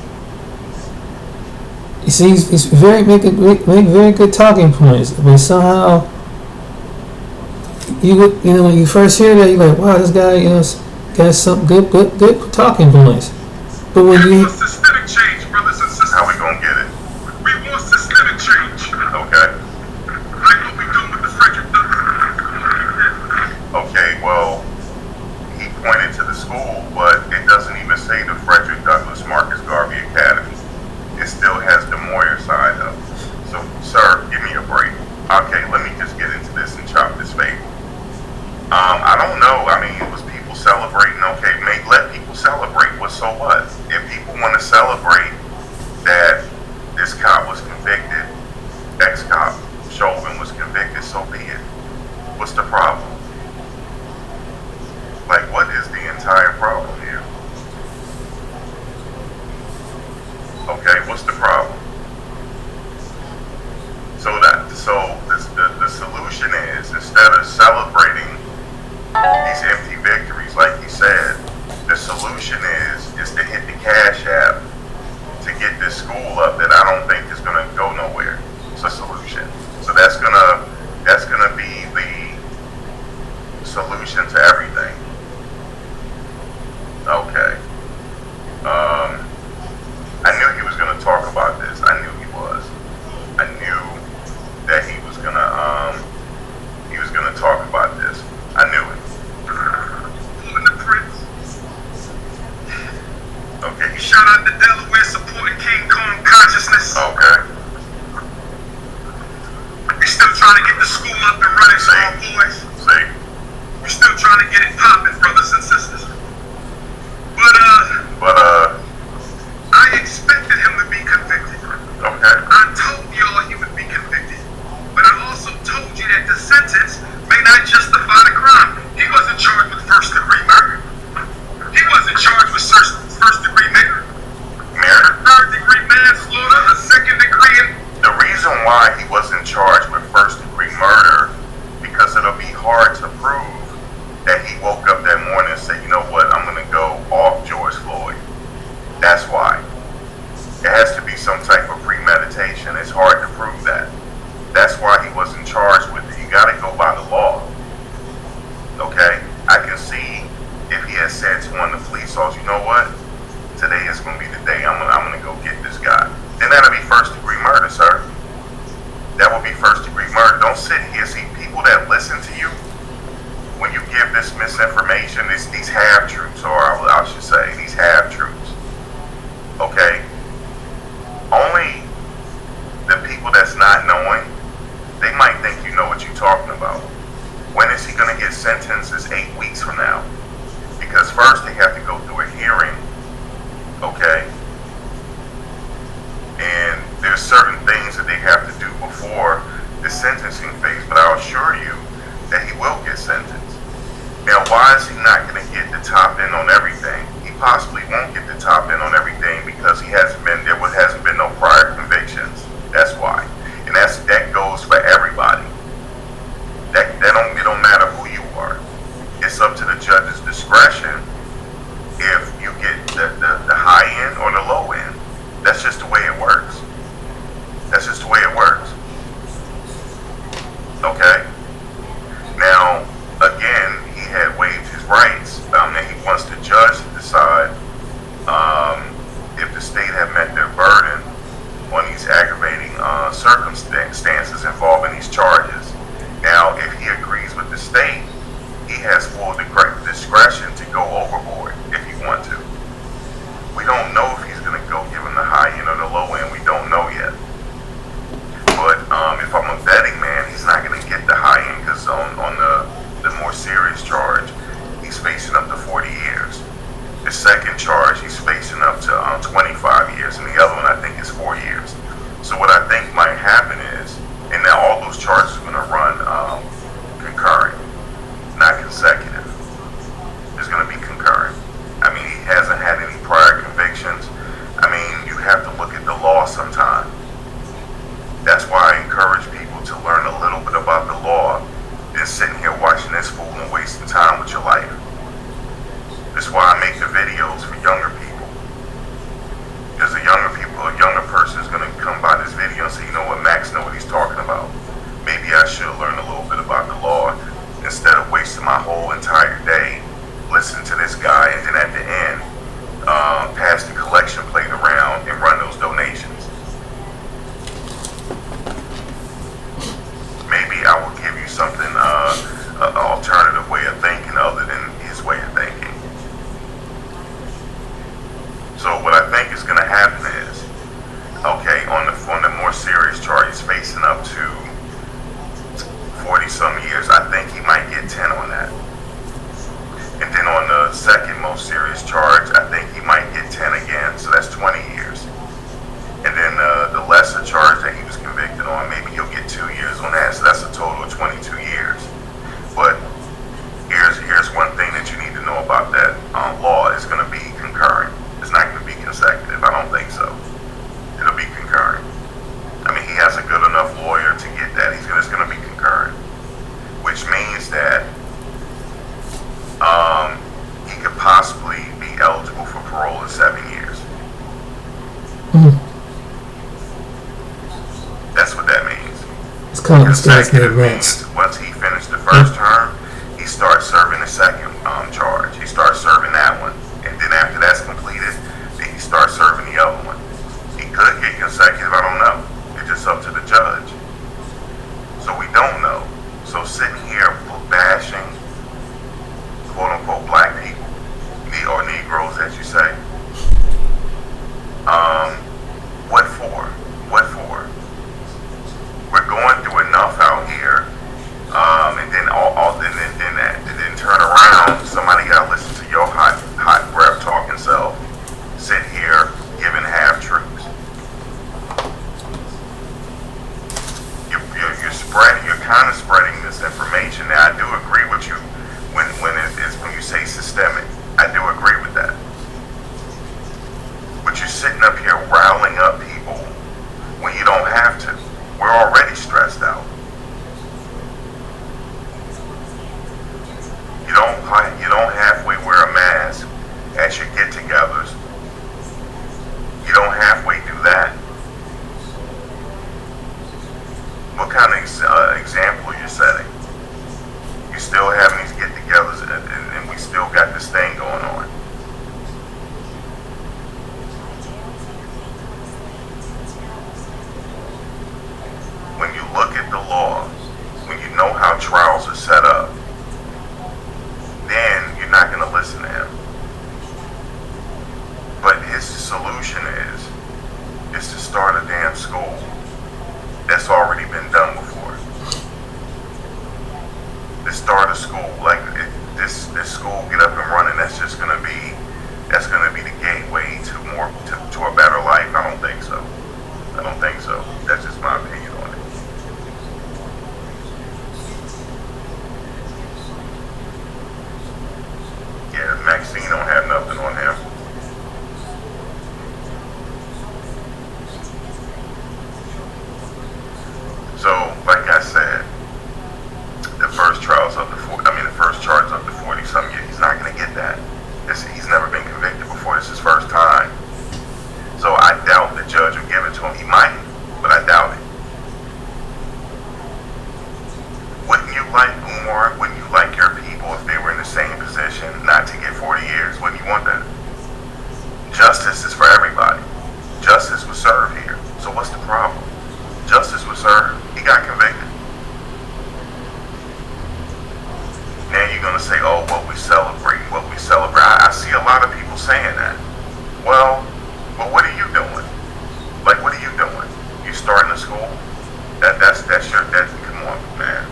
You see, it's very make very good talking points, but somehow when you first hear that, you're like, wow, this guy got some good talking points. But when we you want systemic change, brothers and sisters. How we gonna get it? We want systemic change. Okay. Like what we doing with the Frederick Douglass. Okay, well, he pointed to the school, but it doesn't even say the Frederick Douglass Marcus Garvey Academy. It still has the Moyer side up. So, sir, give me a break. Okay, let me just get into this and chop this fable. I don't know. I mean, it was people celebrating. Okay, let people celebrate. So what? If people want to celebrate that this cop was convicted, ex-cop Chauvin was convicted, so be it. What's the problem? Like, what is the entire problem here? Okay, what's the problem? So the solution is, instead of celebrating these empty victories, like he said, the solution is to hit the Cash App to get this school up that I don't think is gonna go nowhere. It's a solution. So that's gonna be the solution to everything. Okay. I knew he was gonna talk about this. I knew he was. I knew that he was gonna talk about this. I knew it. Pulling the prince. Okay. Shout out to Delaware supporting King Kong consciousness. Okay. We still trying to get the school up and running, so our boys. See. We still trying to get it popping, brothers and sisters. But I expected him to be convicted. Okay. I told y'all he would be convicted. But I also told you that the sentence may not justify the crime. He wasn't charged with first-degree murder. He wasn't charged with first-degree murder. Third-degree manslaughter, a second-degree. The reason why he wasn't charged with first-degree murder, because it'll be hard to prove that he woke up that morning and said, you know what, I'm going to go off George Floyd. That's why. It has to be some type of premeditation. It's hard to prove that. That's why he wasn't charged with it. You got to go by the law. Okay? I can see if he had said to one of the police officers, you know what, today is going to be the day I'm going to go get this guy. Then that'll be first-degree murder, sir. That will be first-degree murder. Don't sit here. See, people that listen to you, when you give this misinformation, these half-truths, or I should say, these half-truths, okay? Only the people that's not knowing, they might think you know what you're talking about. When is he going to get sentenced? It's 8 weeks from now. Because first they have to go through a hearing, okay? And there's certain things that they have to do before the sentencing phase, but I'll assure you that he will get sentenced. Now, why is he not going to get the top end on everything? He possibly won't get the top end on everything because there hasn't been no prior convictions. That's why. And that goes for everybody. It don't matter who you are. It's up to the judge's discretion if you get the high end or the low end. That's just the way it works. That's just the way it works. Okay? Now, again, he had waived his rights. And he wants the judge to decide if the state have met their burden on these aggravating circumstances involving these charges. Now, if he agrees with the state, he has full discretion to go overboard if he wants to. We don't know if he's going to go give him the high end or the low end. We don't know yet. little bit about the law instead of wasting my whole entire day listening to this guy and then at the end pass the collection plate around and run those donations. Maybe I will give you something, an alternative way of thinking other than his way of thinking. So what I think is going to happen is, okay, on the more serious charge, he's facing up to 40 some years. I think he might get 10 on that. And then on the second most serious charge, I think he might get 10 again, so that's 20 years. And then the lesser charge that he was convicted on, maybe he'll get 2 years on that, so that's a total of 22 years. But here's one thing that you need to know about that law. It's going to be concurrent. It's not going to be consecutive. I don't think so. It'll be concurrent. I mean, he has a good enough lawyer to get that. It's going to be concurrent, which means that he could possibly be eligible for parole in 7 years. That's what that means. It's kind of consecutive rants. Once he finished the first term, he starts serving the second charge. He starts serving that one, and then after that's completed, then he starts serving the other one. He could get consecutive. I don't know. It's just up to the judge. So we don't know. So sitting here bashing quote unquote black people, or Negroes as you say, what for? What for? We're going through enough out here, and then turn around. Somebody gotta listen to your hot breath talking self. Sit here giving half truths. You're kind of spreading this information. Now I do agree with you when you say systemic. I do agree with that. But you're sitting up here riling up people when you don't have to. We're already stressed out. You don't halfway wear a mask at your get-togethers. You don't halfway do that. What kind of example you're setting? You still having these get-togethers, and we still got this thing going on. When you look at the law, when you know how trials are set up, then you're not going to listen to him. But his solution is to start a damn school. That's already been done before. To start a school, like this school get up and running. That's gonna be the gateway to a better life. I don't think so. I don't think so. That's just my opinion on it. Yeah, Maxine don't have nothing on him. So, like I said, the first charge up to 40 some years. He's not going to get that. He's never been convicted before. This is his first time. So I doubt the judge will give it to him. He might, but I doubt it. Wouldn't you like, Umar, wouldn't you like your people, if they were in the same position, not to get 40 years? Wouldn't you want that? Justice is for everybody. Justice was served here. So what's the problem? Justice was served. He got convicted. Now you're going to say, oh, what we celebrate. I see a lot of people saying that. Well, what are you doing? Like, what are you doing? You starting a school? Come on, man.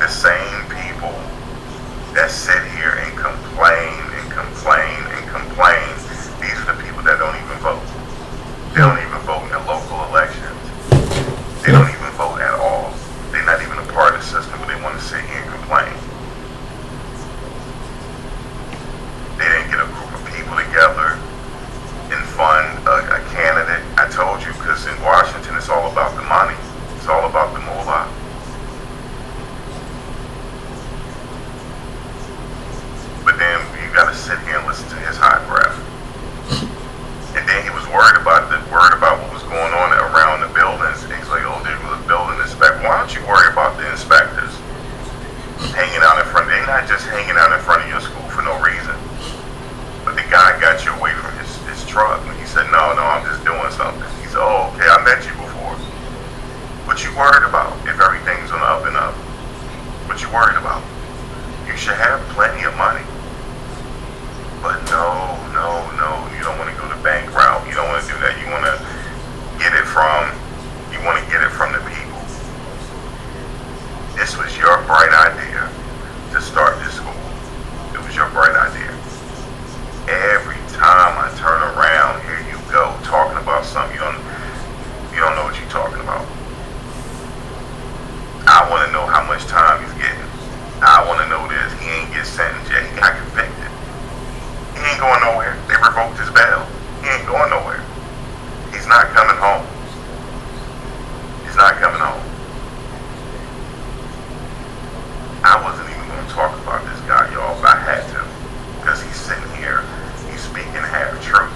The same people that sit here and complain, these are the people that don't even vote. They don't even vote in the local elections. They don't even vote at all. They're not even a part of the system, but they want to sit here and complain. They didn't get approved What you worried about if everything's on the up and up? What you worried about? You should have plenty of money. But no, you don't want to go the bank route. You don't want to do that. You want to get it from the people. This was your bright idea to start this school. It was your bright idea. Every time I turn around, here you go talking about something you don't know what you're talking about. I want to know how much time he's getting. I want to know this. He ain't get sentenced yet. He got convicted. He ain't going nowhere. They revoked his bail. He ain't going nowhere. He's not coming home. He's not coming home. I wasn't even going to talk about this guy, y'all, but I had to. Because he's sitting here, he's speaking half truths.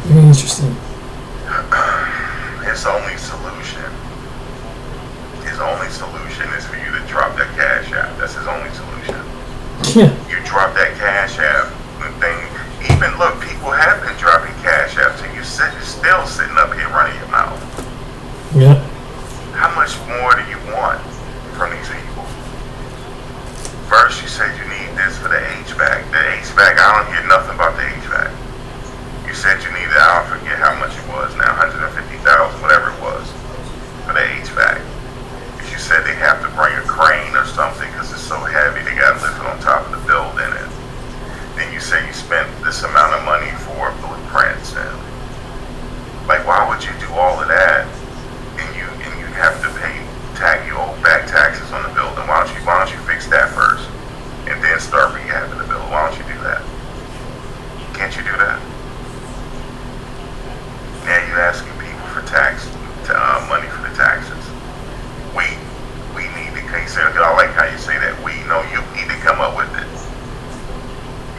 Very interesting. His only solution is for you to drop that cash app. That's his only solution. Yeah. You drop that cash app, the thing. Even look, people have been dropping cash apps, and you're still sitting up here running your mouth. Yeah. How much more do you want from these people? First, you said you need this for the HVAC. The HVAC, I don't hear nothing about the HVAC. You said you needed, I don't forget how much it was now, 150,000, whatever it was, for the HVAC. You said they have to bring a crane or something because it's so heavy, they got to lift it on top of the building. And then you say you spent this amount of money for blueprints. And like, why would you do all of that? And you have to pay you owe back taxes on the building. Why don't you fix that first and then start rehabbing the building? Why don't you do that? Can't you do that? Now you're asking people for money for the taxes. We need to, I like how you say that. We know you need to come up with it.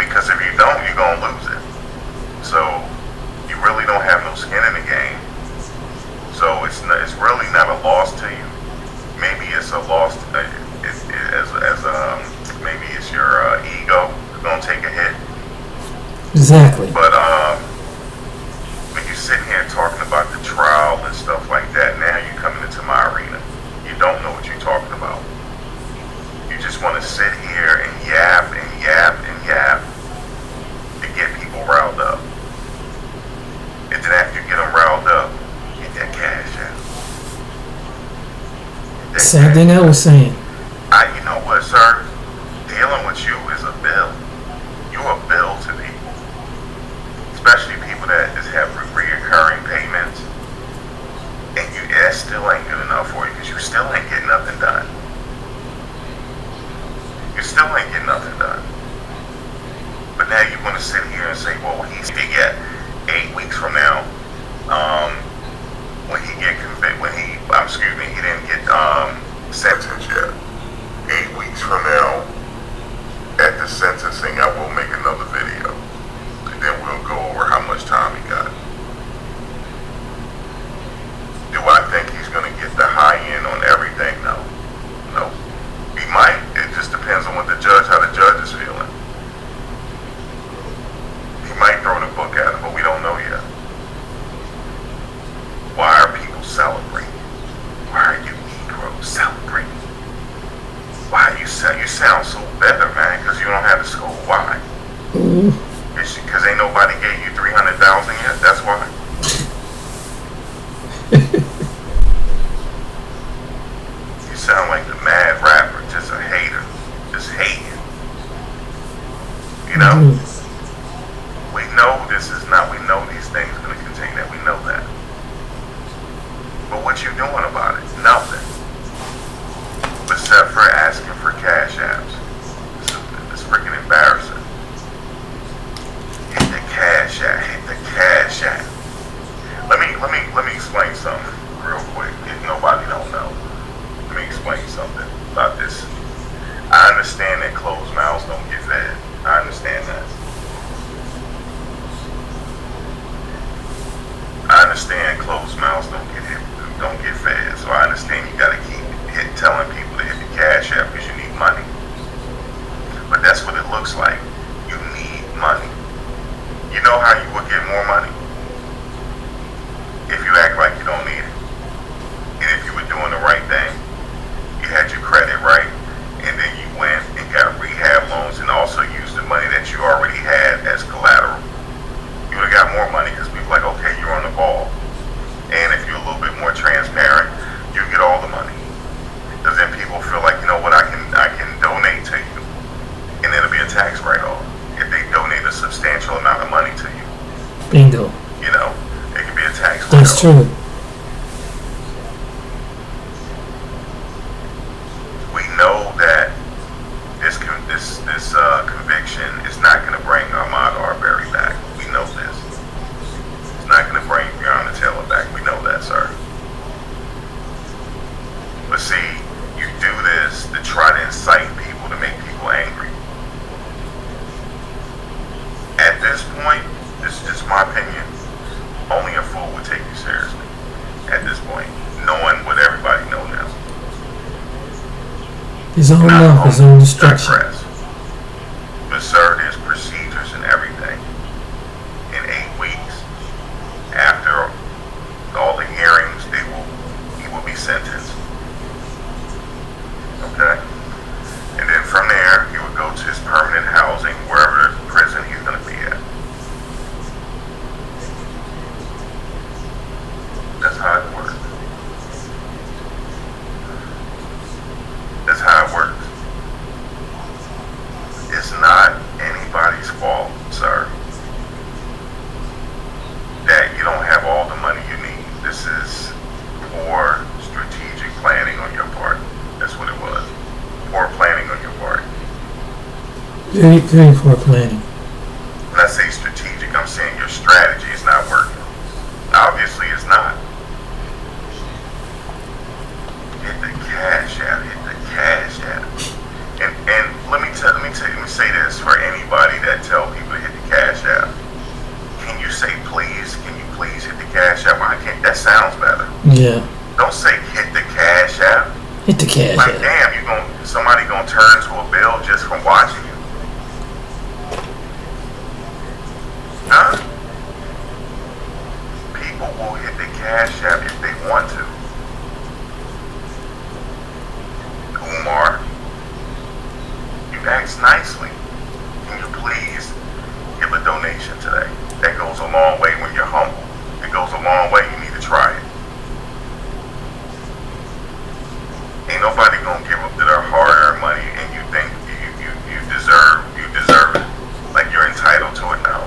Because if you don't, you're going to lose it. So you really don't have no skin in the game. So it's really not a loss to you. Maybe it's a loss, maybe it's your ego going to take a hit. Exactly. But when you sit here talking about the trial and stuff like that, now you're coming into my arena. You don't know what you're talking about. You just want to sit here and yap to get people riled up. And then after you get them riled up, get that cash out. Same thing I was saying. You know what, sir? Dealing with you is a bill. You're a bill to people. Especially people that just have reoccurring payments. And that still ain't good enough for you because you still ain't getting nothing done. You still ain't getting nothing done. But now you want to sit here and say, well, he's to get 8 weeks from now, when he get convicted, he didn't get sentenced yet. 8 weeks from now, at the sentencing, I will make another video. And then we'll go over how much time he got. Do I think he's going to get the high end on everything? No. He might. It just depends on how the judge is feeling. He might throw the book at him, but we don't know yet. Why are people celebrating? Why are you Negroes celebrating? Why you sound so better, man, because you don't have a school. Why? It's because ain't nobody gave you 300,000 yet. That's why. You sound like the mad rapper, just a hater, just hating. You know? We know we know these things are going to continue that. We know that. But what you doing about it? Nothing. Except for asking for cash apps. It's freaking embarrassing. Hit the cash app. Let me explain something real quick. If nobody don't know, let me explain something about this. I understand that closed mouths don't get looks like. You need money. You know how you would get more money? If you act like you don't need it. And if you were doing the right thing, you had your credit right, and then you went and got rehab loans and also used the money that you already had as collateral. You would have got more money because people are like, okay, you're on the ball. And if you're a little bit more transparent, you get all the money. Because then people feel like, you know what, I can donate to you. And it'll be a tax write-off if they donate a substantial amount of money to you. Bingo. You know, it can be a tax write-off. That's true. We know that this conviction is not going to bring Ahmaud Arbery back. We know this. It's not going to bring Breonna Taylor back. We know that, sir. But see, you do this to try to incite people, to make people angry. At this point, this is just my opinion, only a fool would take you seriously. At this point, knowing what everybody knows now. His own love, his own destruction. But sir, there's procedures and everything. In 8 weeks, after all the hearings, he will be sentenced. Okay? And then from there, he would go to his permanent housing, wherever prison he's going to be at. That's how it works. That's how it works. It's not anybody's fault, sir, that you don't have all the money you need. This is poor strategic planning on your part. That's what it was. Poor planning on your part. Very, very poor planning. When I say strategic, I'm saying your strategy is not working. Obviously, it's not. Hit the cash out. Hit the cash out. And let me say this for anybody that tell people to hit the cash out. Can you say please? Can you please hit the cash out? Well, I can't. That sounds better. Yeah. Don't say hit the cash out. Hit the cash Like, out. damn, somebody gonna turn to a bill just from watching you. Huh? People will hit the cash out if they want to. Umar, you asked nicely. Can you please give a donation today? That goes a long way when you're humble. It goes a long way. You need to try it. Ain't nobody gonna give up to their hard-earned money, and you think you deserve it, like you're entitled to it now.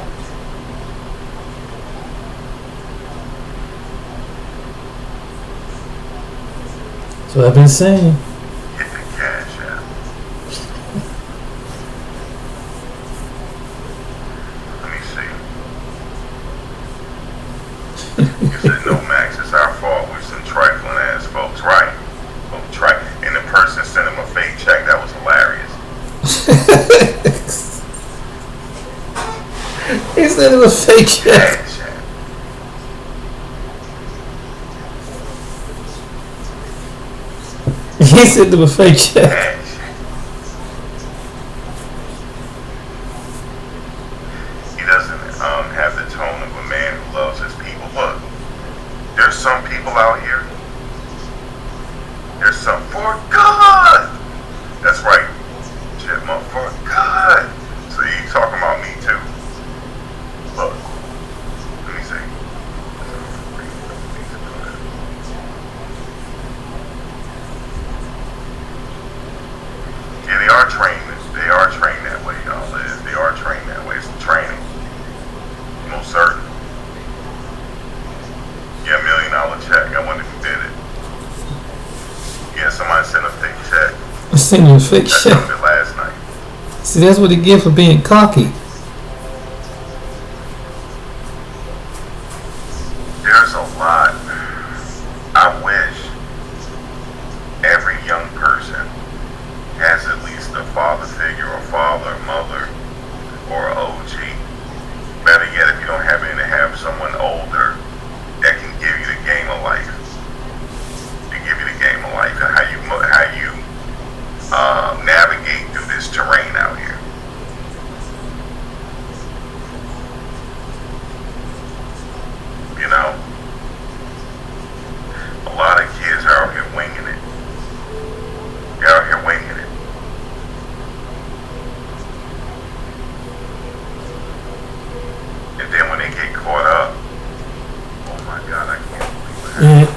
So I've been saying. Get the cash out. Let me see. You said no, Max, it's our fault. We're some trifling ass folks, right? And the person sent him a fake check. That was hilarious. He said it was fake check. Cash out. He said it was fake check. Cash. He doesn't have the tone of a man who loves his people. Look, there's some people out here. There's some for God. That's right, Chipmunk, for God. So he's talking about me too. Look, let me see. Yeah, they are trained. They are trained that way, y'all. They are trained that way. It's training. Most certain. Yeah, $1 million check. I wonder who did it. Yeah, somebody sent a fake check. I seen him a fake That check. happened last night. See, that's what he get for being cocky. There's a lot. I wish every young person has at least a father figure, a father, mother, or an OG. Better yet, if you don't have any, to have someone older that can give you the game of life. To give you the game of life and how you navigate through this terrain out here.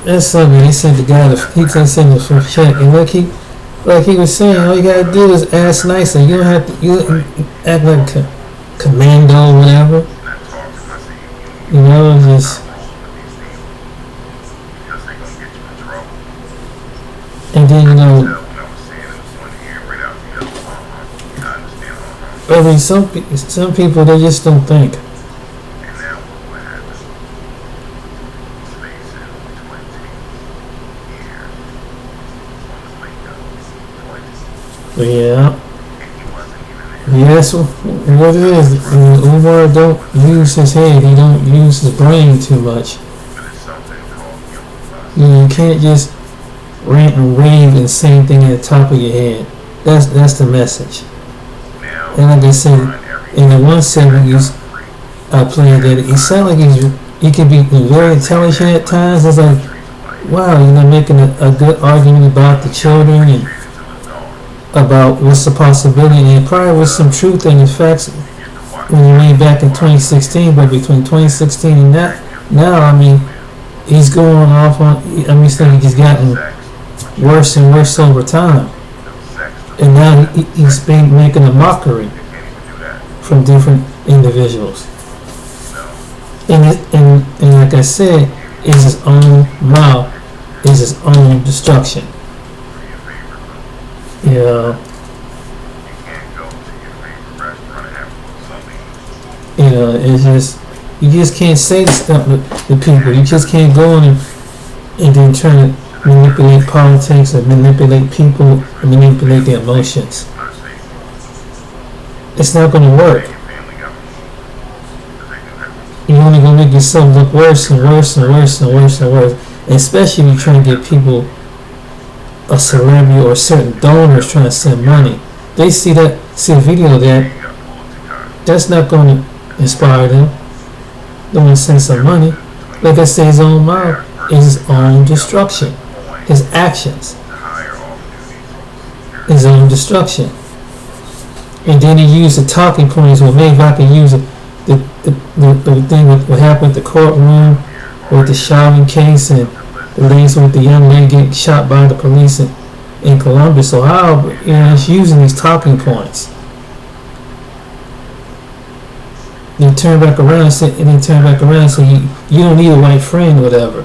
That's something he sent the guy. He sent him for check, and like he was saying, all you gotta do is ask nicely. You don't have to. You act like a commando or whatever. You know, just. And then I mean, some people they just don't think. Yeah. Yes, what it is. Umar don't use his head. He don't use his brain too much. You can't just rant and rave and same thing at the top of your head. That's the message. And like I said, in the one segment I played that he sounded like he can be very intelligent at times. It's like, wow, making a good argument about the children and about what's the possibility, and probably was some truth in the facts when you made back in 2016. But between 2016 and now, I mean, he's going off on. I mean, he's gotten worse and worse over time, and now he's been making a mockery from different individuals. And like I said, is his own mouth, is his own destruction. Yeah. It's just you just can't say stuff to people. You just can't go in and then try to manipulate politics or manipulate people and manipulate their emotions. It's not going to work. You're only going to make yourself look worse and worse and worse and worse and worse. And especially if you're trying to get people, a celebrity or certain donors trying to send money. They see a video of that's not going to inspire them. They want to send some money. Like I say, his own mouth is his own destruction. His actions, his own destruction. And then he used the talking points. Well, maybe I can use the thing with what happened at the courtroom with the Chauvin case and the links with the young lady getting shot by the police in Colombia. So how it's using these talking points. Then turn back around and say, you don't need a white friend or whatever.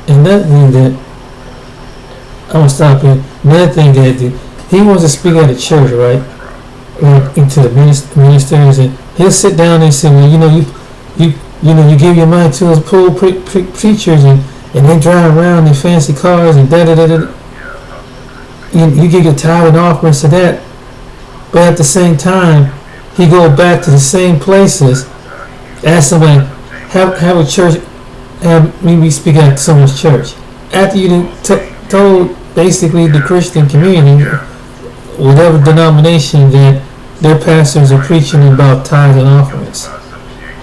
Another thing that I'm gonna stop here. Another thing that he wants to speak at a church, right? Like into the ministers, and he'll sit down and say, well, you give your money to those poor preachers, and they drive around in fancy cars and da da da da. You give your tithe and offerings to that, but at the same time, he go back to the same places, ask somebody, have a church. Have me speak at someone's church after you told basically the Christian community, whatever denomination, that their pastors are preaching about tithes and offerings,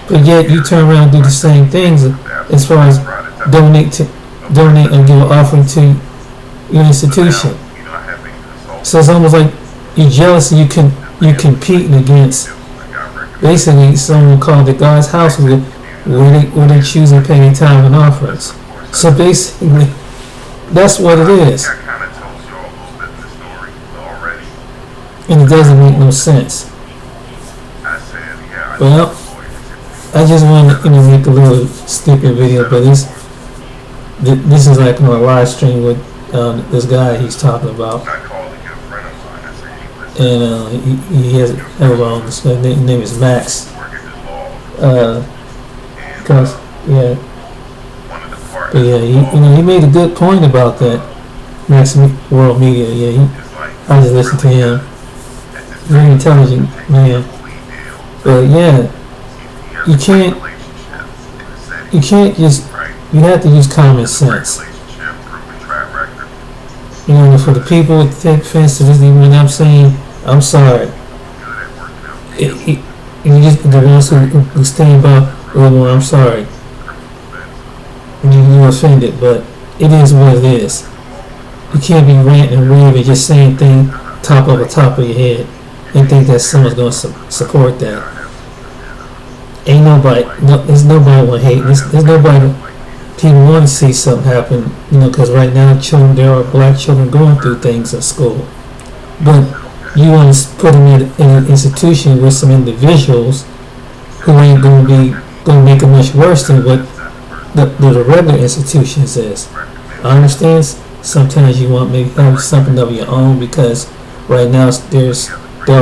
but yet you turn around and do the same things as far as donate and give an offering to your institution. So it's almost like you're jealous and you're competing against basically someone called the God's house where they choose to pay their time and offerings. So basically, that's what it is. And it doesn't make no sense. Well, I just want to make a little stupid video, but this is like on a live stream with this guy he's talking about. And he has his name is Max. Because But yeah, he made a good point about that. Next world media, yeah, I just listened to him. Very intelligent man. But yeah, you can't just, you have to use common sense. For the people who take offense to this, when I'm saying, I'm sorry. You just, the ones who stand by, well, I'm sorry. You're offended, but it is what it is. You can't be ranting and raving, just saying things top of your head and think that someone's going to support that. Ain't nobody, there's nobody want to hate. There's nobody, people want to see something happen, because right now there are black children going through things at school. But you want to put them in an institution with some individuals who ain't going to make it much worse than what the regular institutions is. I understand sometimes you want maybe have something of your own, because right now there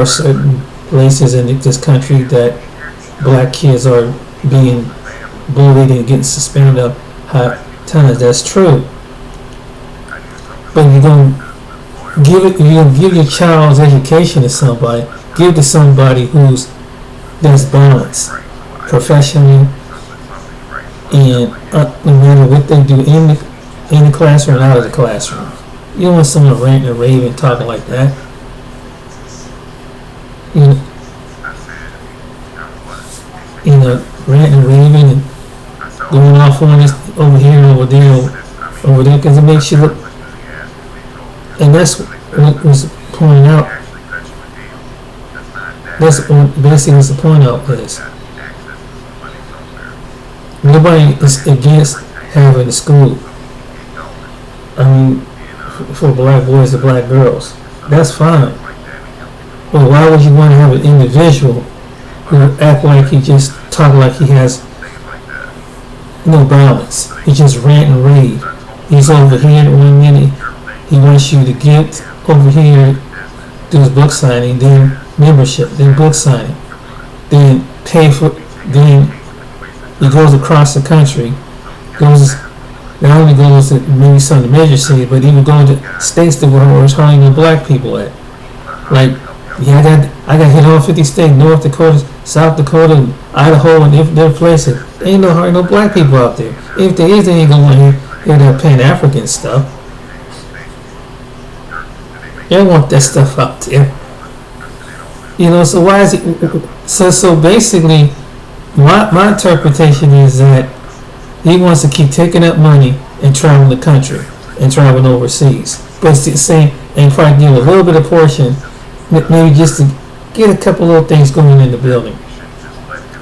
are certain places in this country that black kids are being bullied and getting suspended of high times. That's true. But you're gonna give your child's education to somebody. Give to somebody that's balanced professionally, and no matter what they do in the classroom and out of the classroom. You don't want someone ranting and raving talking like that. Ranting and raving and going off on this over here and over there, because it makes you look. And that's what was pointing out. That's what basically was the point out is. Nobody is against having a school. For black boys and black girls, that's fine. But why would you want to have an individual who act like he just talk like he has no balance? He just rant and rave. He's over here 1 minute. He wants you to get over here, do his book signing, then membership, then book signing, then pay for, then he goes across the country, not only goes to maybe some of the major cities, but even going to states that where there's hardly no black people at. Like, yeah, I got hit all 50 states, North Dakota, South Dakota, Idaho, and different places. There ain't hardly no black people out there. If there is, they ain't gonna want to hear that Pan-African stuff. They don't want that stuff out there. So why is it? So basically, my interpretation is that he wants to keep taking up money and traveling the country and traveling overseas. But it's the same, and probably give a little bit of portion, maybe just to get a couple little things going in the building.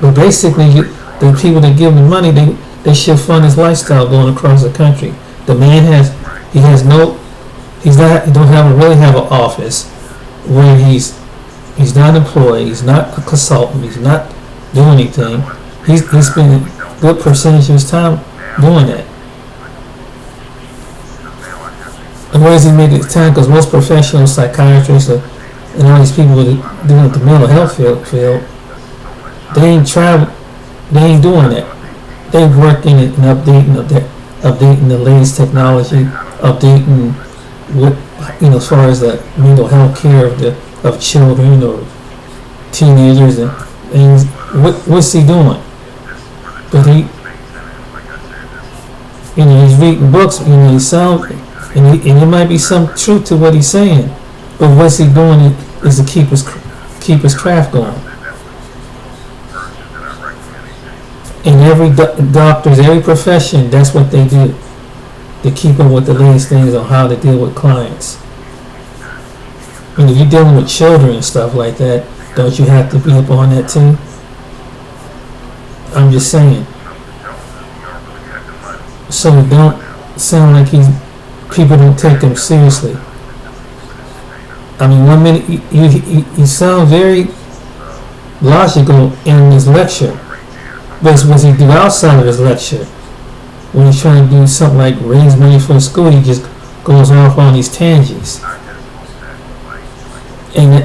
But basically, the people that give him the money, they should fund his lifestyle going across the country. The man he don't really have an office where he's not employed, he's not a consultant, he's not doing anything. He's spending a good percentage of his time doing that. And where does he make the time? Because most professional psychiatrists and all these people dealing with the mental health field, they ain't doing that. They working and updating the latest technology, updating what as far as the mental health care of children or teenagers and things. What's he doing? But he's reading books. He sounds, and there might be some truth to what he's saying. But what's he doing is to keep his craft going. And every doctors, every profession, that's what they do. They keep up with the latest things on how to deal with clients. If you're dealing with children and stuff like that, don't you have to be up on that too? I'm just saying. So it don't sound like people don't take him seriously. 1 minute you sound very logical in his lecture, but what he do outside of his lecture, when he's trying to do something like raise money for the school, he just goes off on these tangents, and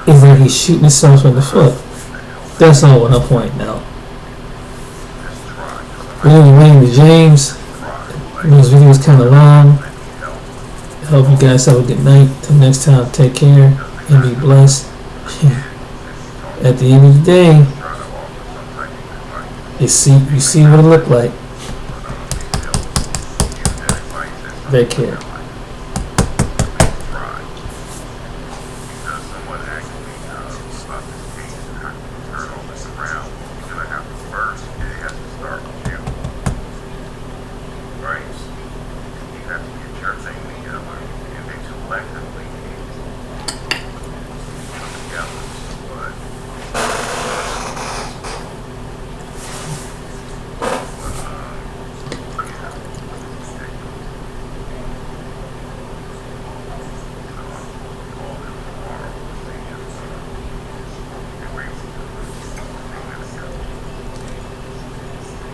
it's like he's shooting himself in the foot. That's all what I'm pointing out. William James, This video is kind of long. I hope you guys have a good night. Till next time, take care and be blessed. At the end of the day, you see what it looked like. Take care. Right? You have to get your thing together and then collectively